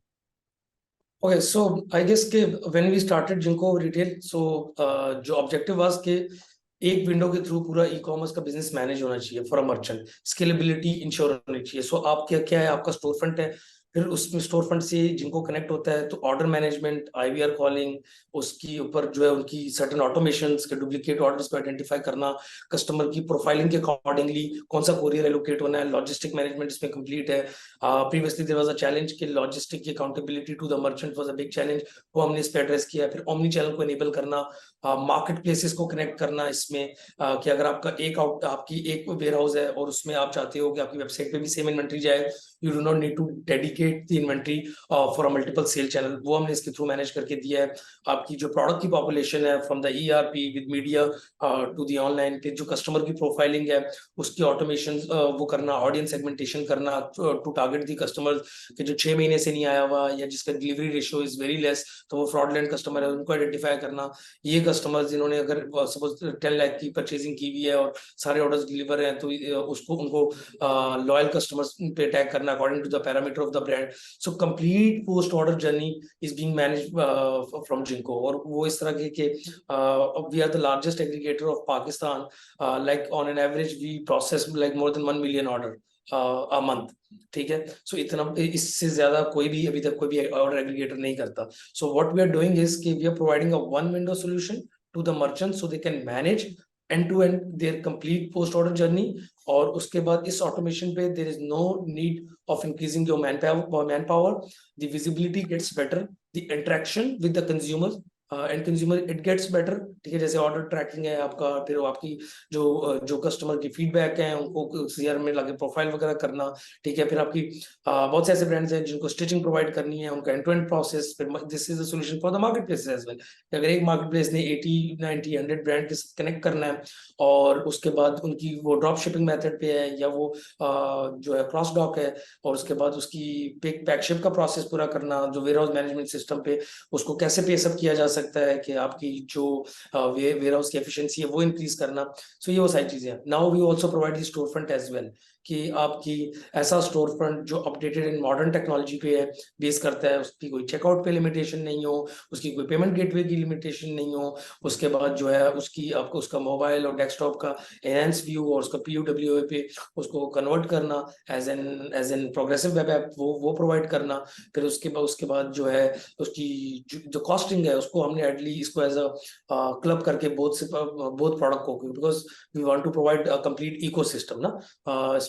Okay, so I guess के when we started Jinko Retail, so जो objective was के एक विंडो के थ्रू पूरा ई कॉमर्स का बिजनेस मैनेज होना चाहिए for a merchant, scalability ensure होनी चाहिए. सो आप क्या क्या है, आपका स्टोर फ्रंट है, फिर उसमें स्टोर फ्रंट से जिनको कनेक्ट होता है तो ऑर्डर मैनेजमेंट, IVR कॉलिंग, उसके ऊपर जो है उनकी सर्टेन ऑटोमेशंस के डुप्लीकेट ऑर्डर्स को आइडेंटिफाई करना, कस्टमर की प्रोफाइलिंग के अकॉर्डिंगली कौन सा कोरियर एलोकेट होना है, लॉजिस्टिक मैनेजमेंट इसमें कंप्लीट है. Previously there was a challenge कि लॉजिस्टिक की accountability to the merchant was a big challenge, वो हमने इस पे एड्रेस किया. फिर ओमनी चैनल को इनेबल करना, मार्केट प्लेसेस को कनेक्ट करना इसमें, कि अगर आपकी एक वेयर हाउस है और उसमें आप चाहते हो कि आपकी वेबसाइट पे भी सेम इन्वेंट्री जाए, you do not need to dedicate the inventory for a multiple sale channel, वो हमने इसके थ्रू मैनेज करके दिया है. आपकी जो प्रोडक्ट की पॉपुलेशन है from the ERP with media to the online, फिर जो कस्टमर की प्रोफाइलिंग है उसकी ऑटोमेशन वो करना, ऑडियंस सेगमेंटेशन करना टू टारगेट द कस्टमर कि जो 6 महीने से नहीं आया हुआ या जिसका delivery ratio is very less, तो वो फ्रॉडलेंट कस्टमर है, उनको आइडेंटिफाई करना. ये कस्टमर्स जिन्होंने अगर सपोज 10 लाख की परचेजिंग की हुई है और सारे ऑर्डर्स डिलीवर हैं, तो उसको उनको लॉयल कस्टमर्स पे टैग करना according to the parameter of the brand. So complete post order journey is being managed from जिंको, और वो इस तरह के we are the largest aggregator of Pakistan. Like on an average we process like more than 1 million order a month, ठीक है. सो इतना, इससे ज्यादा कोई भी अभी तक कोई भी ऑर्डर एग्रीगेटर नहीं करता. So what we are doing is कि we are providing a one window solution to the merchant so they can manage end to end their complete post order journey. और उसके बाद इस ऑटोमेशन पे there is no need of increasing your manpower, the visibility gets better, the interaction with the consumer and consumer it gets better. ठीक है, जैसे order tracking है आपका, फिर आपकी जो कस्टमर की फीडबैक है उनको सीआर में लाके प्रोफाइल वगैरह करना। ठीक है, फिर आपकी बहुत से ऐसे ब्रांड्स हैं जिनको स्टिचिंग प्रोवाइड करनी है, उनका एंड टू एंड प्रोसेस। फिर this is the solution for the market place as well. अगर एक मार्केट प्लेस ने 80 90 100 ब्रांड के साथ कनेक्ट करना है, और उसके बाद उनकी वो ड्रॉप शिपिंग मेथड पे है, या वो जो है क्रॉस डॉक है, और उसके बाद उसकी पिक पैक शिप का प्रोसेस पूरा करना, जो वेयर हाउस मैनेजमेंट सिस्टम पे उसको कैसे पेसअप किया जा सकता है कि आपकी जो वेयर हाउस की एफिशिएंसी है वो इंक्रीज करना। सो ये वो सारी चीजें हैं। Now we also provide the store front as well, कि आपकी ऐसा स्टोर फ्रंट जो अपडेटेड इन मॉडर्न टेक्नोलॉजी पे है, बेस करता है, उसकी कोई चेकआउट पे लिमिटेशन नहीं हो, उसकी कोई पेमेंट गेटवे की लिमिटेशन नहीं हो, उसके बाद जो है उसकी आपको उसका मोबाइल और डेस्कटॉप का एनहांस व्यू और उसका पीयूडब्ल्यूए पे उसको कन्वर्ट करना as an progressive web app, वो प्रोवाइड करना। फिर उसके बाद जो है उसकी जो कॉस्टिंग है उसको हमने एडली इसको एज अ क्लब करके बोथ प्रोडक्ट को, because we want to provide a complete ecosystem ना,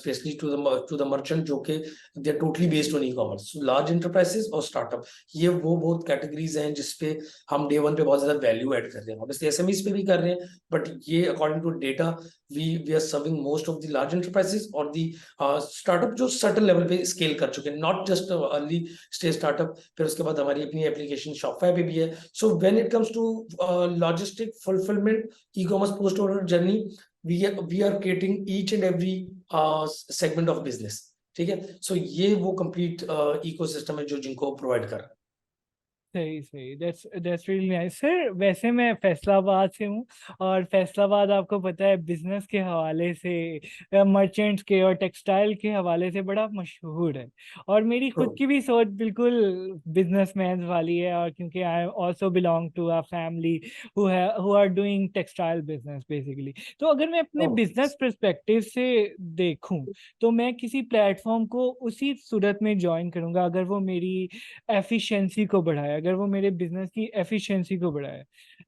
स्पेशली टू द मर्चेंट जो कि they are totally based on e-commerce, large enterprises और स्टार्टअप। ये वो बहुत कैटेगरीज हैं जिसपे हम डे वन पे बहुत ज्यादा वैल्यू ऐड कर रहे हैं। ऑब्वियसली एसएमईज पे भी कर रहे हैं, बट ये according to data we are serving most of the large enterprises और द स्टार्टअप जो सर्टेन लेवल पे स्केल कर चुके हैं, not just early stage startup. फिर उसके बाद हमारी अपनी एप्लीकेशन शॉपिफाई पे भी है। So when it comes to logistic fulfilment e-commerce post order journey, we are catering each and every segment of business। ठीक है, सो ये वो कंप्लीट इकोसिस्टम है जो जिनको प्रोवाइड कर रहा है। सही सही, दैट्स रियली नाइस सर। वैसे मैं फैसलाबाद से हूँ, और फैसलाबाद आपको पता है बिजनेस के हवाले से, मर्चेंट्स के और टेक्सटाइल के हवाले से बड़ा मशहूर है। और मेरी खुद की भी सोच बिल्कुल बिजनेसमैन वाली है, और क्योंकि I also belong to a family who are doing textile business basically. तो अगर मैं अपने बिजनेस पर्सपेक्टिव से देखूं, तो मैं किसी प्लेटफॉर्म को उसी सूरत में ज्वाइन करूंगा अगर वो मेरी एफिशिएंसी को बढ़ाए, अगर वो मेरे बिजनेस की एफिशिएंसी को बढ़ाए।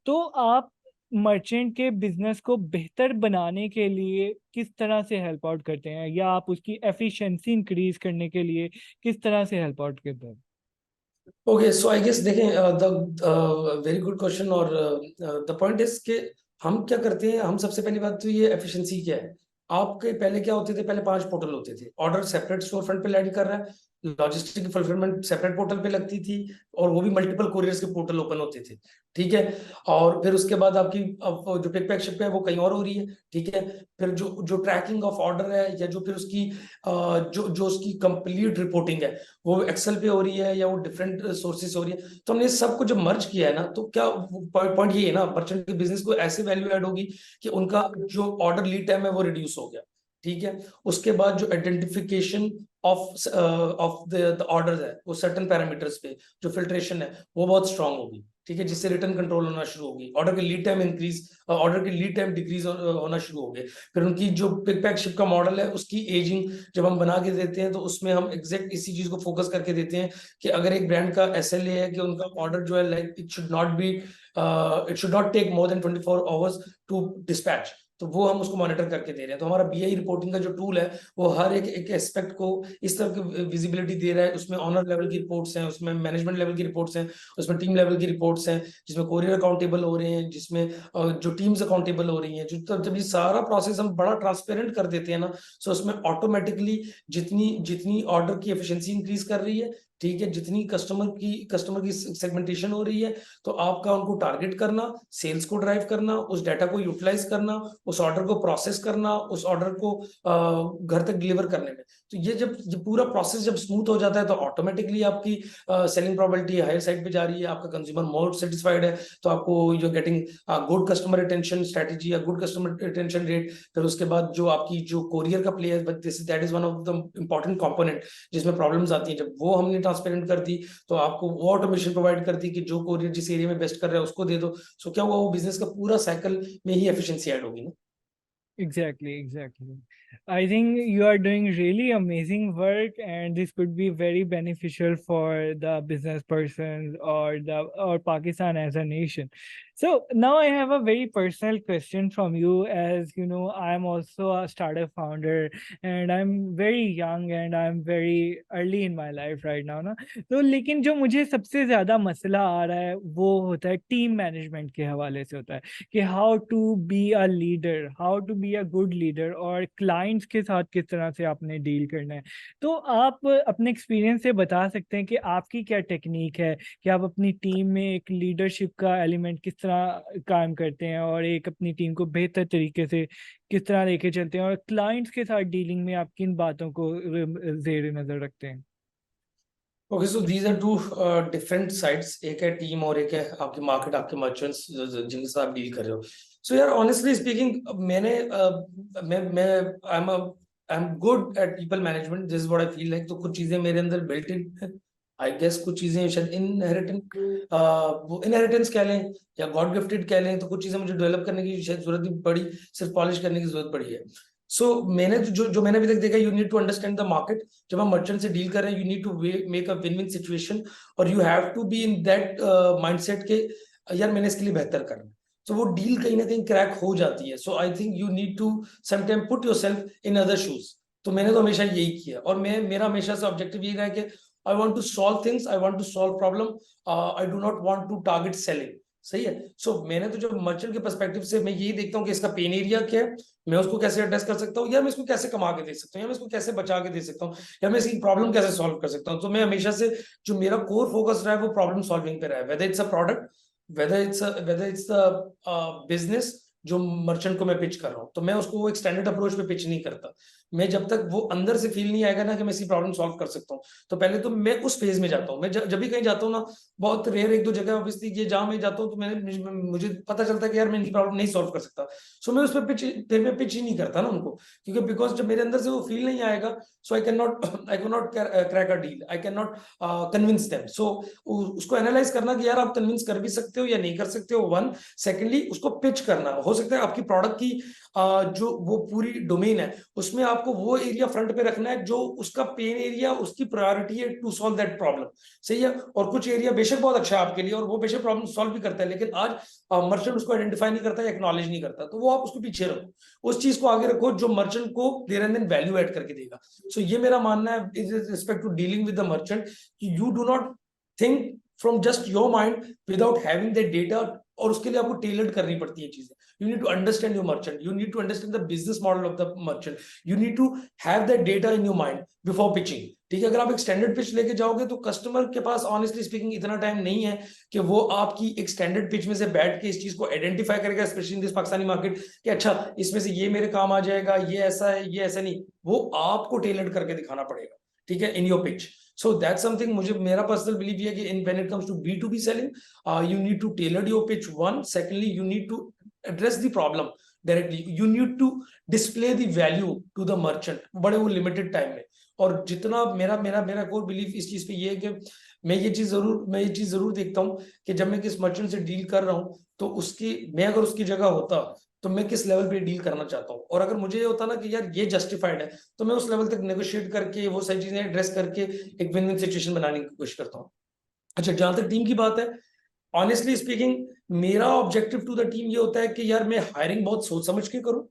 तो आप मर्चेंट के बिजनेस को बेहतर बनाने के लिए किस तरह से हेल्प आउट करते हैं, या आप उसकी एफिशिएंसी इंक्रीज करने के लिए किस तरह से हेल्प आउट करते हैं? ओके, सो आई गेस देखें, द वेरी गुड क्वेश्चन। और द पॉइंट इज कि हम क्या करते हैं, हम सबसे पहली बात तो ये एफिशिएंसी क्या है। आपके पहले क्या होते थे, पहले 5 पोर्टल होते थे, ऑर्डर सेपरेट स्टोर फ्रंट पे लैंड कर रहा है, लॉजिस्टिक फुलफिलमेंट सेपरेट पोर्टल पे लगती थी, और वो भी मल्टीपल कोरियर्स के पोर्टल ओपन होते थे। ठीक है, और फिर उसके बाद आपकी अब जो पिक पैक शिप है वो कहीं और हो रही है। ठीक है, फिर जो जो ट्रैकिंग ऑफ ऑर्डर है, या जो फिर उसकी जो जो उसकी कंप्लीट रिपोर्टिंग है वो एक्सेल पे हो रही है, या वो डिफरेंट सोर्सेज से हो रही है। तो हमने सबको जब मर्ज किया है ना, तो क्या पॉइंट ये है ना, मर्चेंट के बिजनेस को ऐसे वैल्यू ऐड होगी कि उनका जो ऑर्डर लीड टाइम है वो रिड्यूस हो गया। ठीक है, उसके बाद जो आइडेंटिफिकेशन ऑफ द ऑर्डर्स है वो सर्टेन पैरामीटर्स पे जो फिल्ट्रेशन है वो बहुत स्ट्रांग होगी। ठीक है, जिससे रिटर्न कंट्रोल होना शुरू होगी, ऑर्डर के लीड टाइम इंक्रीज, ऑर्डर के लीड टाइम डिक्रीज होना शुरू हो गए। फिर उनकी जो पिक पैक शिप का मॉडल है उसकी एजिंग जब हम बना के देते हैं, तो उसमें हम एग्जैक्ट इसी चीज को फोकस करके देते हैं कि अगर एक ब्रांड का एसएलए है कि उनका ऑर्डर जो है, like it should not take more than 24 hours to dispatch, तो वो हम उसको मॉनिटर करके दे रहे हैं। तो हमारा बीआई रिपोर्टिंग का जो टूल है वो हर एक एस्पेक्ट को इस तरह की विजिबिलिटी दे रहा है। उसमें ऑनर लेवल की रिपोर्ट्स हैं, उसमें मैनेजमेंट लेवल की रिपोर्ट्स हैं, उसमें टीम लेवल की रिपोर्ट्स हैं, जिसमें कोरियर अकाउंटेबल हो रहे हैं, जिसमें जो टीम्स अकाउंटेबल हो रही हैं। जब ये सारा प्रोसेस हम बड़ा ट्रांसपेरेंट कर देते हैं ना, सो उसमें ऑटोमेटिकली जितनी जितनी ऑर्डर की एफिशिएंसी इंक्रीज कर रही है, ठीक है, जितनी कस्टमर की सेगमेंटेशन हो रही है, तो आपका उनको टारगेट करना, सेल्स को ड्राइव करना, उस डाटा को यूटिलाइज करना, उस ऑर्डर को प्रोसेस करना, उस ऑर्डर को घर तक डिलीवर करने में, तो ये पूरा प्रोसेस जब स्मूथ हो जाता है, तो ऑटोमेटिकली आपकी सेलिंग प्रोबेबिलिटी हायर साइड पे जा रही है, आपका कंज्यूमर मोर सेटिस्फाइड है, तो आपको you getting good customer retention strategy या गुड कस्टमर रिटेंशन रेट। फिर उसके बाद जो आपकी जो कोरियर का प्ले है, that is one of the important component जिसमें प्रॉब्लम्स आती हैं, जब वो हमने ट्रांसपेरेंट कर दी, तो आपको वो ऑटोमेशन प्रोवाइड कर दी कि जो कोरियर जिस एरिया में बेस्ट कर रहा है उसको दे दो। सो क्या हुआ, वो बिजनेस का पूरा साइकिल में ही एफिशिएंसी ऐड होगी ना। Exactly. I think you are doing really amazing work, and this could be very beneficial for the business persons or Pakistan as a nation. So now I have a very personal question from you. As you know, I'm also a startup founder and I'm very young and I'm very early in my life right now ना. तो लेकिन जो मुझे सबसे ज्यादा मसला आ रहा है वो होता है टीम मैनेजमेंट के हवाले से होता है कि how to be a leader, how to be a good leader, और क्लाइंट्स के साथ किस तरह से आपने डील करना है। तो आप अपने एक्सपीरियंस से बता सकते हैं कि आपकी क्या टेक्निक है कि आप अपनी टीम में एक लीडरशिप का एलिमेंट किस तरह कायम करते हैं और एक अपनी टीम को बेहतर तरीके से किस तरह लेके चलते हैं, और क्लाइंट्स के साथ डीलिंग में आप किन बातों को जेर नजर रखते हैं। Okay, so these are two different sides, एक है टीम और एक है आपकी मार्केट, आपके मर्चेंट्स जिनके साथ आप डील कर रहे हो। सो यार ऑनेस्टली स्पीकिंग, मैं I am good at people management, this is what I feel like. तो कुछ चीजें मेरे अंदर बिल्ट इन है, आई गेस कुछ चीजें शायद इनहेरिटेंस कह लें या गॉड गिफ्टेड कह लें। तो कुछ चीजें मुझे डेवलप करने की शायद जरूरत नहीं पड़ी, सिर्फ पॉलिश करने की जरूरत पड़ी है। सो मैंने जो मैंने अभी तक देखा, you need to understand the market. जब हम मर्चेंट से डील कर रहे हैं, you need to make a win win situation, और you have to be in that mindset के यार मैंने इसके लिए बेहतर करना है। तो वो डील कहीं ना कहीं क्रैक हो जाती है। So I think you need to sometime put yourself in other shoes. तो मैंने तो हमेशा यही किया, और मेरा हमेशा से ऑब्जेक्टिव यही रहा कि I want to solve things, I want to solve problem, I do not want to target selling. सही है। सो मैंने तो जो मर्चेंट के पर्सपेक्टिव से मैं यही देखता हूँ कि इसका पेन एरिया क्या है, मैं उसको कैसे एड्रेस कर सकता हूँ, या मैं इसको कैसे कमा के दे सकता हूँ, या मैं इसको कैसे बचा के दे सकता हूँ, या मैं इसकी प्रॉब्लम कैसे सॉल्व कर सकता हूँ। तो मैं हमेशा से जो मेरा कोर फोकस रहा है वो प्रॉब्लम सॉल्विंग पे रहा है, whether it's a product, whether it's the business जो मर्चेंट को मैं पिच कर रहा हूँ। तो मैं उसको वो एक स्टैंडर्ड अप्रोच पे पिच नहीं करता। मैं जब तक वो अंदर से फील नहीं आएगा ना कि मैं इसकी प्रॉब्लम सॉल्व कर सकता हूँ, तो पहले तो मैं उस फेज में जाता हूँ। मैं जब भी कहीं जाता हूँ ना, बहुत रेयर एक दो जगह ऑब्वियसली ये जहां मैं जाता हूँ तो मुझे पता चलता है कि यार मैं इनकी प्रॉब्लम नहीं सॉल्व कर सकता। सो मैं उस पर फिर मैं पिच ही नहीं करता ना उनको, क्योंकि बिकॉज जब मेरे अंदर से वो फील नहीं आएगा, so I can not crack a deal, I can not convince them. So उसको एनालाइज करना कि यार आप कन्विंस कर भी सकते हो या नहीं कर सकते हो, वन। सेकेंडली उसको पिच करना, हो सकता है आपकी प्रोडक्ट की जो वो पूरी डोमेन है उसमें आपको वो एरिया फ्रंट पे रखना है जो उसका पेन एरिया, उसकी प्रायोरिटी है टू सॉल्व दैट प्रॉब्लम। सही है। और कुछ एरिया बेशक बहुत अच्छा है आपके लिए और वो बेशक प्रॉब्लम सॉल्व भी करता है, लेकिन आज मर्चेंट उसको आइडेंटिफाई नहीं करता या एक्नॉलेज नहीं करता, तो वो आप उसको पीछे रखो, उस चीज को आगे रखो जो मर्चेंट को there and then value add करके देगा। सो ये मेरा मानना है is respect to dealing with the merchant, you do not think from just your mind without having that data, और उसके लिए आपको टेलर्ड करनी पड़ती है चीजें। You need to understand your merchant, you need to understand the business model of the merchant, you need to have that data in your mind before pitching। ठीक है। अगर आप एक स्टैंडर्ड पिच लेके जाओगे तो कस्टमर के पास ऑनेस्टली स्पीकिंग इतना टाइम नहीं है कि वो आपकी एक स्टैंडर्ड पिच में से बैठ के इस चीज को आइडेंटिफाई करेगा, specially in this Pakistani market, कि अच्छा इसमें से ये मेरे काम आ जाएगा, ये ऐसा है, ये ऐसा नहीं। वो आपको टेलर्ड करके दिखाना पड़ेगा, ठीक है, in your pitch. So that's something मुझे मेरा पर्सनल बिलीव है कि in when it comes to B2B selling, you need to tailor your pitch, one. Secondly, you need to address the problem directly, you need to display the value to the merchant बड़े वो limited time में। और जितना मेरा मेरा मेरा core belief इस चीज पे ये है कि मैं ये चीज जरूर देखता हूँ कि जब मैं किस मर्चेंट से डील कर रहा हूँ तो मैं अगर उसकी जगह होता तो मैं किस लेवल पे डील करना चाहता हूँ, और अगर मुझे ये होता ना कि यार ये जस्टिफाइड है तो मैं उस लेवल तक नेगोशिएट करके वो सारी चीजें एड्रेस करके एक विन विन सिचुएशन बनाने की कोशिश करता हूँ। अच्छा, जहां तक टीम की बात है, ऑनेस्टली स्पीकिंग मेरा ऑब्जेक्टिव टू द टीम ये होता है कि यार मैं हायरिंग बहुत सोच समझ के करूं,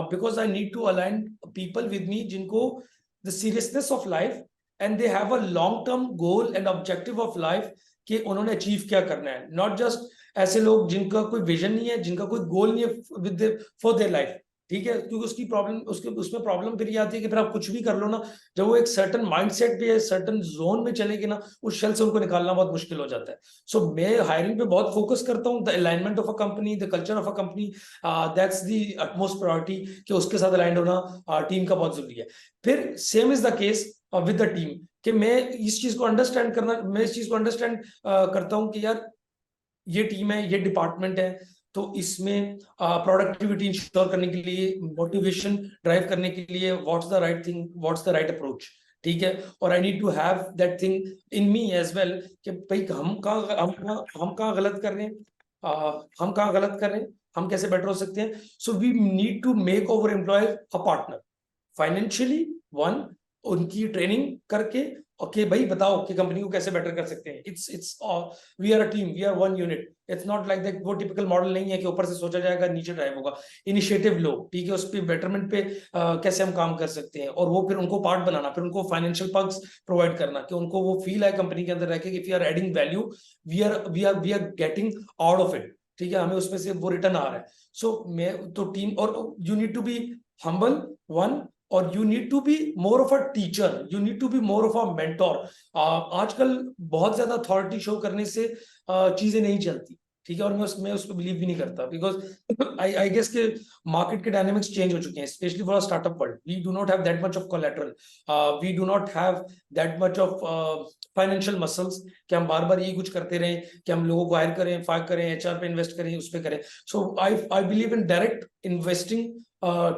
because I need to align people with me जिनको the seriousness of life and they have a long term goal and objective of life कि उन्होंने अचीव क्या करना है। नॉट जस्ट ऐसे लोग जिनका कोई विजन नहीं है, जिनका कोई गोल नहीं है विद फॉर देयर लाइफ। ठीक है, क्योंकि उसकी प्रॉब्लम उसमें प्रॉब्लम फिर ये आती है कि फिर आप कुछ भी कर लो ना, जब वो एक सर्टन माइंडसेट पे सर्टन जोन में चलेगी ना, उस शेल से उनको निकालना बहुत मुश्किल हो जाता है। सो मैं हायरिंग पे बहुत फोकस करता हूँ, the alignment of a company, the culture of a company, that's the utmost priority कि उसके साथ अलाइंड होना टीम का बहुत जरूरी है। फिर same is the case with the team कि मैं इस चीज को अंडरस्टैंड करता हूँ कि यार ये टीम है, ये डिपार्टमेंट है, तो इसमें प्रोडक्टिविटी इंश्योर करने के लिए, मोटिवेशन ड्राइव करने के लिए, what's the right thing, what's the right approach. ठीक है। और I need to have that thing in me as well कि भाई हम कहाँ गलत कर रहे हैं, हम कहाँ गलत कर रहे हैं, हम कैसे बेटर हो सकते हैं। So we need to make over employ a partner financially, one, उनकी ट्रेनिंग करके, ओके भाई बताओ कि कंपनी को कैसे बेटर कर सकते हैं। It's we are a team, we are one unit. It's not like that, वो टिपिकल मॉडल नहीं है कि ऊपर से सोचा जाएगा नीचे ड्राइव होगा। इनिशिएटिव लो, ठीक है, उस पर बेटरमेंट पे कैसे हम काम कर सकते हैं, और वो फिर उनको पार्ट बनाना, फिर उनको फाइनेंशियल पर्क्स प्रोवाइड करना कि उनको वो फील है कंपनी के अंदर रह के if you are adding value, we are getting out of it, ठीक है, हमें उसमें से वो रिटर्न आ रहा है। सो मैं तो टीम, और you need to be humble one, और you need to be more of a teacher, you need to be more of a mentor. आजकल बहुत ज्यादा अथॉरिटी शो करने से चीजें नहीं चलती, ठीक है, और मैं उस पर बिलीव भी नहीं करता, बिकॉज आई गेस के मार्केट के डायनेमिक्स चेंज हो चुके हैं, specially for startup world. We do not have that much of collateral, we do not have that much of financial muscles कि हम बार बार यही कुछ करते रहें कि हम लोगों को हायर करें, फायर करें, एचआर पे इन्वेस्ट करें, उस पर करें। So I believe in direct investing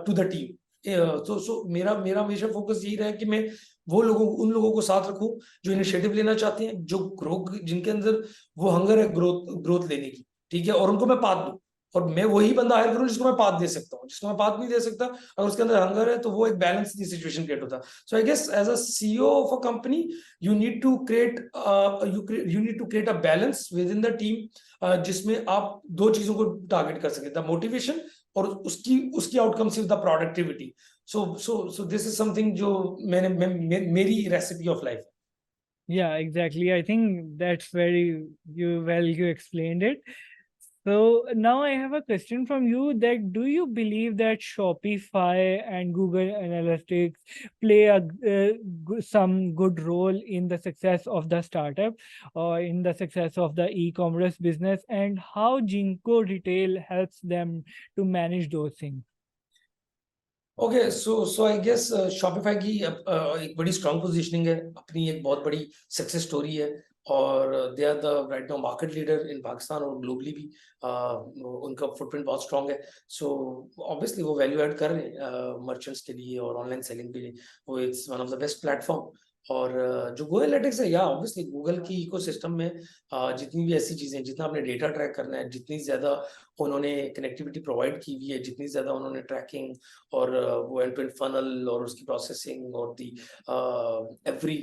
to the team. तो मेरा मेरा हमेशा फोकस यही रहा है कि मैं उन लोगों को साथ रखूं जो इनिशिएटिव लेना चाहते हैं, जो ग्रो, जिनके अंदर वो हंगर है ग्रोथ लेने की, ठीक है, और उनको मैं पाथ दूं। और मैं वही बंदा हायर करूं जिसको मैं पाथ दे सकता हूं, जिसको मैं पाथ नहीं दे सकता, अगर उसके अंदर हंगर है, तो वो एक बैलेंस की सिचुएशन क्रिएट होता है। So I guess as a CEO of a company, you need to create you need to create a balance within the team, जिसमें आप दो चीजों को टारगेट कर सके, द मोटिवेशन और उसकी उसकी आउटकम सिर्फ the productivity. So this is something जो मेरी recipe of life. Yeah, exactly. I think that's very you explained it. So now I have a question from you that do you believe that Shopify and Google Analytics play some good role in the success of the startup or in the success of the e-commerce business, and how Jinko Retail helps them to manage those things? Okay, so I guess Shopify की एक बड़ी strong positioning है, अपनी एक बहुत बड़ी success story है, और they are the right now market leader in Pakistan और ग्लोबली भी। उनका फुटप्रिंट बहुत स्ट्रांग है। सो ऑब्वियसली वो वैल्यू ऐड कर रहे हैं मर्चेंट्स के लिए और ऑनलाइन सेलिंग के लिए। वो it's one of the best platform. और जो गूगल एनालिटिक्स है, या ऑब्वियसली गूगल की इकोसिस्टम में जितनी भी ऐसी चीजें, जितना आपने डेटा ट्रैक करना है, जितनी ज्यादा उन्होंने कनेक्टिविटी प्रोवाइड की हुई है, जितनी ज्यादा उन्होंने ट्रैकिंग और वो एंड टू एंड फनल और उसकी प्रोसेसिंग और the every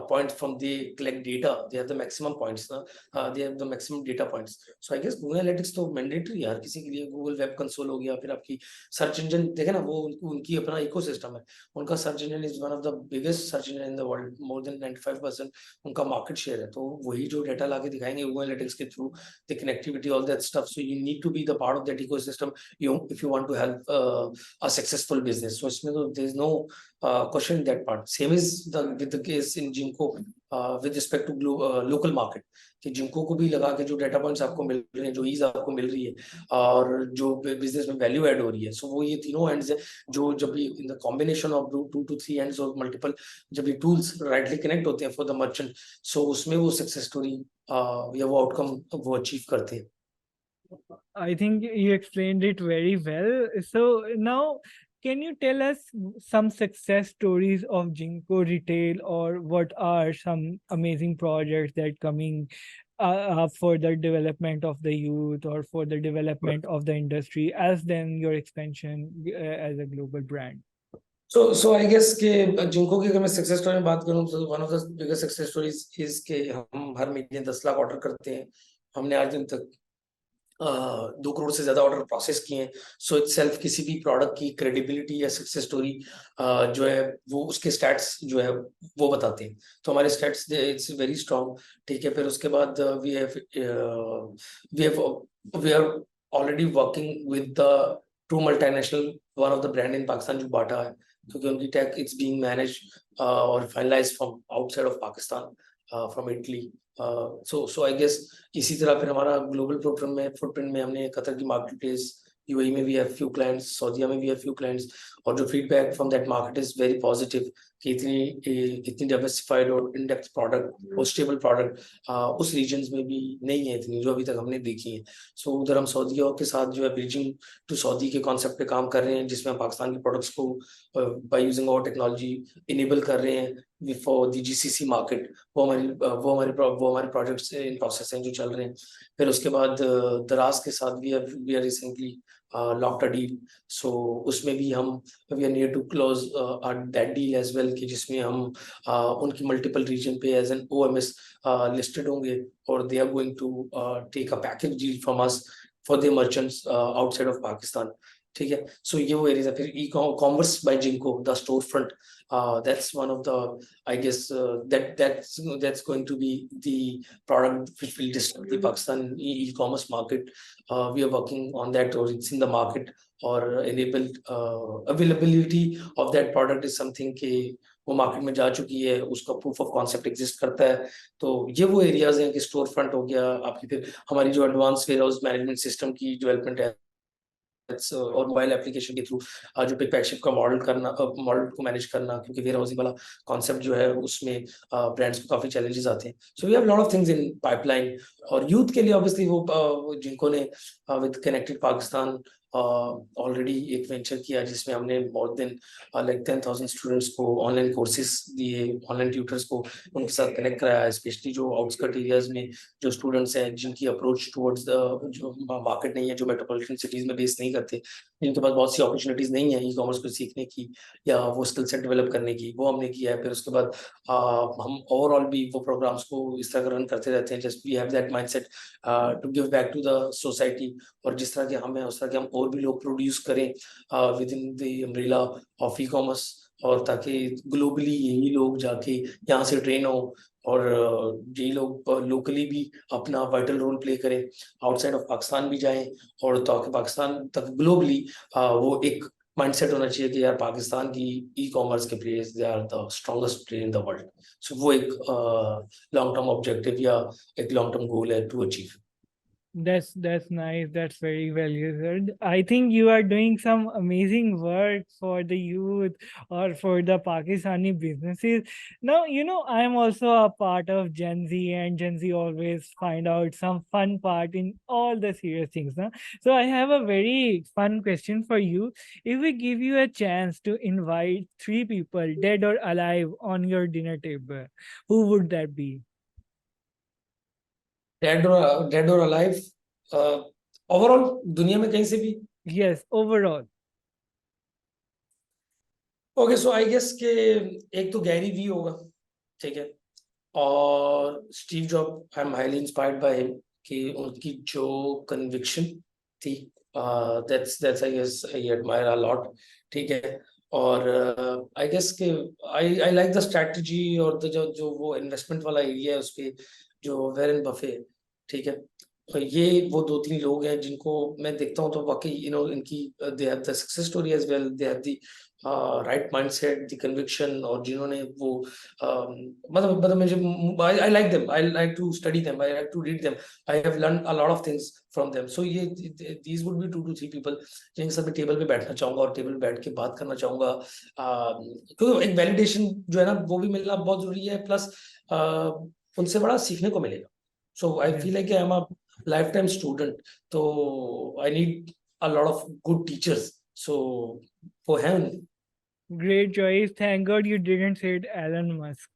point from they collect data, they have the maximum points ना, they have the maximum data points. So I guess Google Analytics तो मैंडेटरी है हर किसी के लिए। गूगल वेब कंसोल हो गया, फिर आपकी सर्च इंजन देखे ना, वो उनकी अपना इकोसिस्टम है। उनका search engine is one of the biggest search engine in the world, more than 95% उनका मार्केट शेयर है। तो वही जो डेटा लाके दिखाएंगे गूगल एनालिटिक्स के through, the connectivity, all that stuff. So you need to be the part of that ecosystem if you want to help a successful business. So there is no question in that part. Same is with the case in Jinko with respect to local market, कि जिनको को भी लगा के जो data points आपको मिल रहे हैं, जो ईज आपको मिल रही है, और जो बिजनेस में वैल्यू ऐड हो रही है, सो वो ये तीनों एंड्स है जो जब भी in the combination of 2 to 3 ends और मल्टीपल, जब ये टूल्स राइटली कनेक्ट होते हैं फॉर द मर्चेंट, सो उसमें वो सक्सेस स्टोरी या वो आउटकम वो अचीव करते हैं। I think you explained it very well. So now, can you tell us some success stories of Jinko Retail, or what are some amazing projects that coming up for the development of the youth or for the development of the industry as then your expansion as a global brand? So I guess कि जिनको की अगर मैं success story में बात करूं, तो one of the biggest success stories is के हम हर महीने 10 लाख ऑर्डर करते हैं। हमने आज दिन तक 2 करोड़ से ज्यादा ऑर्डर प्रोसेस किए हैं। सो इट सेल्फ किसी भी प्रोडक्ट की क्रेडिबिलिटी या सक्सेस स्टोरी जो है वो उसके स्टैट्स जो है वो बताते हैं। तो हमारे स्टैट्स इट्स वेरी स्ट्रांग, ठीक है। फिर उसके बाद we are already working with the true multinational, one of the brand in Pakistan जो बाटा है, क्योंकि उनकी टेक इट्स बीइंग मैनेज और finalised from outside of Pakistan, from Italy. So I guess इसी तरह फिर हमारा ग्लोबल फुटप्रिंट में हमने कतर की मार्केट प्लेस, यूएई में भी हैव फ्यू क्लाइंट्स, सऊदीया में भी हैव फ्यू क्लाइंट्स, और जो feedback from that market is very positive कि इतनी डाइवर्सिफाइड और इन डेप्थ प्रोडक्ट और स्टेबल प्रोडक्ट उस रीजन्स में भी नहीं है इतनी जो अभी तक हमने देखी है। सो उधर हम सऊदीया के साथ जो है ब्रिजिंग टू सऊदी के कॉन्सेप्ट पे काम कर रहे हैं, जिसमें हम पाकिस्तान के प्रोडक्ट्स को बाय यूजिंग और टेक्नोलॉजी इनेबल कर रहे हैं फॉर द जीसीसी मार्केट। वो हमारे प्रोजेक्ट्स इन प्रोसेस हैं जो चल रहे हैं। फिर उसके बाद दराज के साथ we are recently locked a deal. So उसमें भी हम we are near to close that deal as well, कि जिसमें हम उनकी मल्टीपल रीजन पे एज एन OMS लिस्टेड होंगे, और they are going to take a package deal from us for the merchants outside of Pakistan. ठीक है. सो ये वो एरिया. फिर ई कॉमर्स बाय जिंको, the storefront, that's one of the, I guess, that's going to be the product which will disrupt the Pakistan e-commerce market. We are working on that, or it's in the market, or enable availability of that product is something कि वो market में जा चुकी है, उसका proof of concept exist करता है. तो ये वो एरियाज हैं कि स्टोर फ्रंट हो गया आपकी. फिर हमारी जो advance warehouse management system की डेवलपमेंट है, और मोबाइल एप्लीकेशन के थ्रू जो पिक पैक शिप का मॉडल करना, मॉडल को मैनेज करना, क्योंकि वेयर हाउसिंग वाला कॉन्सेप्ट जो है उसमें ब्रांड्स को काफी चैलेंजेस आते हैं. So we have lot of things in pipeline. और यूथ के लिए ऑब्वियसली वो जिनको ने विद कनेक्टेड पाकिस्तान ऑलरेडी एक वेंचर किया, जिसमें हमने मोर देन लाइक 10,000 स्टूडेंट्स को ऑनलाइन कोर्सेज दिए, ऑनलाइन ट्यूटर्स को उनके साथ कनेक्ट कराया, स्पेशली जो आउटस्कर्ट एरियाज में जो स्टूडेंट्स हैं, जिनकी अप्रोच टुवर्ड्स द जो मार्केट नहीं है, जो मेट्रोपॉलिटन सिटीज में बेस नहीं करते, जिनके पास बहुत सी अपॉर्चुनिटीज नहीं है ई कॉमर्स को सीखने की या वो स्किल सेट डेवलप करने की, वो हमने किया है. फिर उसके बाद हम ओवरऑल भी वो प्रोग्राम्स को इस तरह रन करते रहते हैं, just we have that mindset to give back to the society. और जिस तरह के हम हैं उस तरह के हम और भी लोग प्रोड्यूस करें with in the umbrella of e commerce, और ताकि ग्लोबली यही लोग जाके यहाँ से ट्रेन हो, और यही लोग लोकली भी अपना वाइटल रोल प्ले करें, आउटसाइड ऑफ पाकिस्तान भी जाएं, और ताकि पाकिस्तान तक ग्लोबली वो एक माइंडसेट होना चाहिए कि यार पाकिस्तान की ई कॉमर्स के players they are the strongest player in the world. So वो एक लॉन्ग टर्म ऑब्जेक्टिव या एक लॉन्ग टर्म गोल है to achieve. That's nice. That's very well said. I think you are doing some amazing work for the youth or for the Pakistani businesses. Now, I am also a part of Gen Z, and Gen Z always find out some fun part in all the serious things. Now. So I have a very fun question for you. If we give you a chance to invite 3 people, dead or alive, on your dinner table, who would that be? Dead और alive overall दुनिया में कहीं से भी. Yes, overall. Okay, so I guess के एक तो Gary Vee होगा. ठीक है. और Steve Job, I am highly inspired by him, कि उनकी जो कन्विक्शन थी, that's I guess I admire a lot. ठीक है. और आई गेस के आई लाइक द स्ट्रैटेजी, और द जो वो इन्वेस्टमेंट वाला एरिया है उस पे, जो वेरन बफे. ठीक है. तो ये वो 2-3 लोग हैं जिनको मैं देखता हूँ तो वाकई इनकी they have the success story as well, they have the right mindset, the conviction, और जिन्होंने वो मतलब मुझे I like them, I like to study them, I like to read them, I have learn a lot of things from them. So ये these would be 2 to 3 people जिनके साथ मैं table पे बैठना चाहूंगा, और टेबल पे बैठ के बात करना चाहूंगा. क्योंकि एक वैलिडेशन जो है ना, वो भी मिलना बहुत जरूरी है, प्लस उनसे बड़ा सीखने को मिलेगा. So I feel like I'm a lifetime student. So I need a lot of good teachers. So for him, Great choice. Thank God you didn't say it, Elon Musk.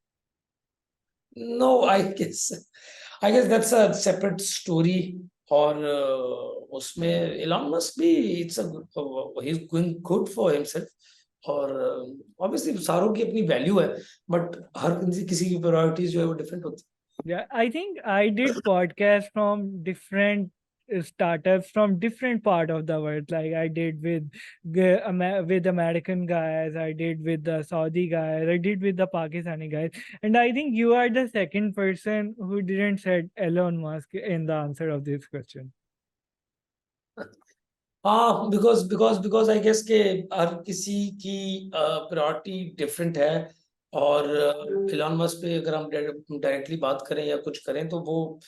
no, I guess that's a separate story. और उसमें Elon Musk भी he's going good for himself. और obviously सारों की अपनी value है, but हर किसी की प्रायोरिटीज जो है वो डिफरेंट होती है. Yeah, I think I did podcasts from different startups from different part of the world. Like I did with with American guys, I did with the Saudi guys, I did with the Pakistani guys, and I think you are the second person who didn't said Elon Musk in the answer of this question. हाँ, because I guess के हर किसी की priority different है. और Elon Musk पे अगर हम directly बात करें या कुछ करें, तो वो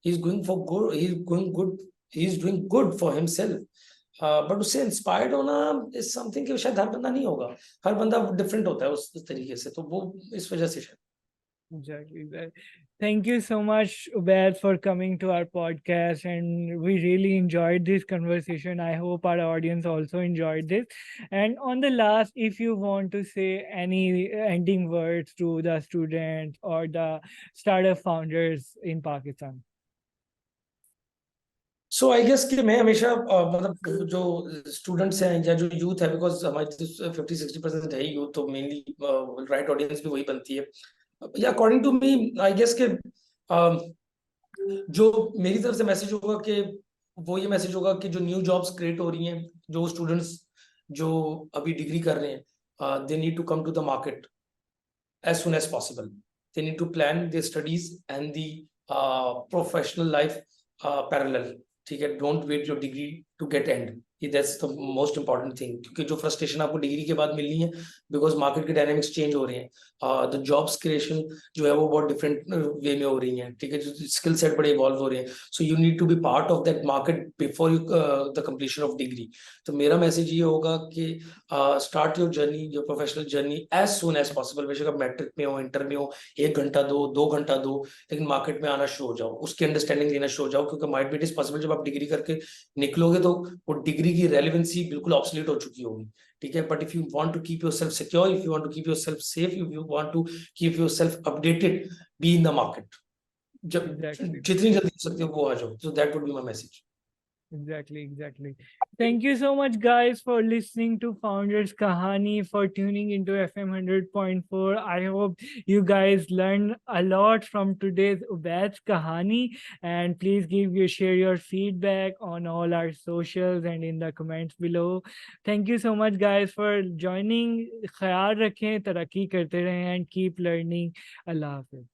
he is going for good, he is doing good for himself. But उससे इंस्पायर्ड होना इज समथिंग कि शायद हर बंदा नहीं होगा, हर बंदा डिफरेंट होता है उस तरीके से, तो वो इस वजह से शायद. Exactly. Thank you so much, Ubaid, for coming to our podcast. And we really enjoyed this conversation. I hope our audience also enjoyed this. And on the last, if you want to say any ending words to the students or the startup founders in Pakistan. So I guess कि मैं हमेशा मतलब जो students हैं या जो youth है, because हमारी 50-60% है यूथ, तो मेनली राइट ऑडियंस भी वही बनती है। या according to me I guess के जो मेरी तरफ से मैसेज होगा कि वो ये मैसेज होगा कि जो न्यू जॉब्स क्रिएट हो रही हैं, जो स्टूडेंट्स जो अभी डिग्री कर रहे हैं, they need to come to the market as soon as possible. They need to plan their studies and the professional life parallel. ठीक है, don't wait your degree to get end, that's the most important thing, क्योंकि जो frustration आपको degree के बाद मिलनी है, because market के डायनामिक्स चेंज हो रहे हैं, द जॉब्स क्रिएशन जो है वो बहुत डिफरेंट वे में हो रही है। ठीक है, जो स्किल सेट बड़े इवॉल्व हो रहे हैं, so you need to be part of that market before you the completion of degree. तो मेरा मैसेज ये होगा कि start your journey, your professional journey as soon as possible. बेशक आप मैट्रिक में हो, इंटर में हो, 1 घंटा दो, 2 घंटा दो, लेकिन मार्केट में आना शुरू हो जाओ, उसकी अंडरस्टैंडिंग लेना शुरू हो जाओ, क्योंकि might be it is possible जब आप डिग्री करके निकलोगे तो वो डिग्री की रेलेवेंसी बिल्कुल ऑब्सोलीट हो चुकी होगी। ठीक है, but if you want to keep yourself secure, if you want to keep yourself safe, if you want to keep yourself updated, be in the market. जब एग्जैक्टली, जितनी जल्दी हो सकते हो वो आ जाओ। So that would be my message. exactly. Thank you so much, guys, for listening to Founders Kahani, for tuning into FM 100.4. I hope you guys learned a lot from today's Ubaid's Kahani. And please share your feedback on all our socials and in the comments below. Thank you so much, guys, for joining. ख्याल रखें, तरक्की करते रहें, and keep learning. Allah Hafiz.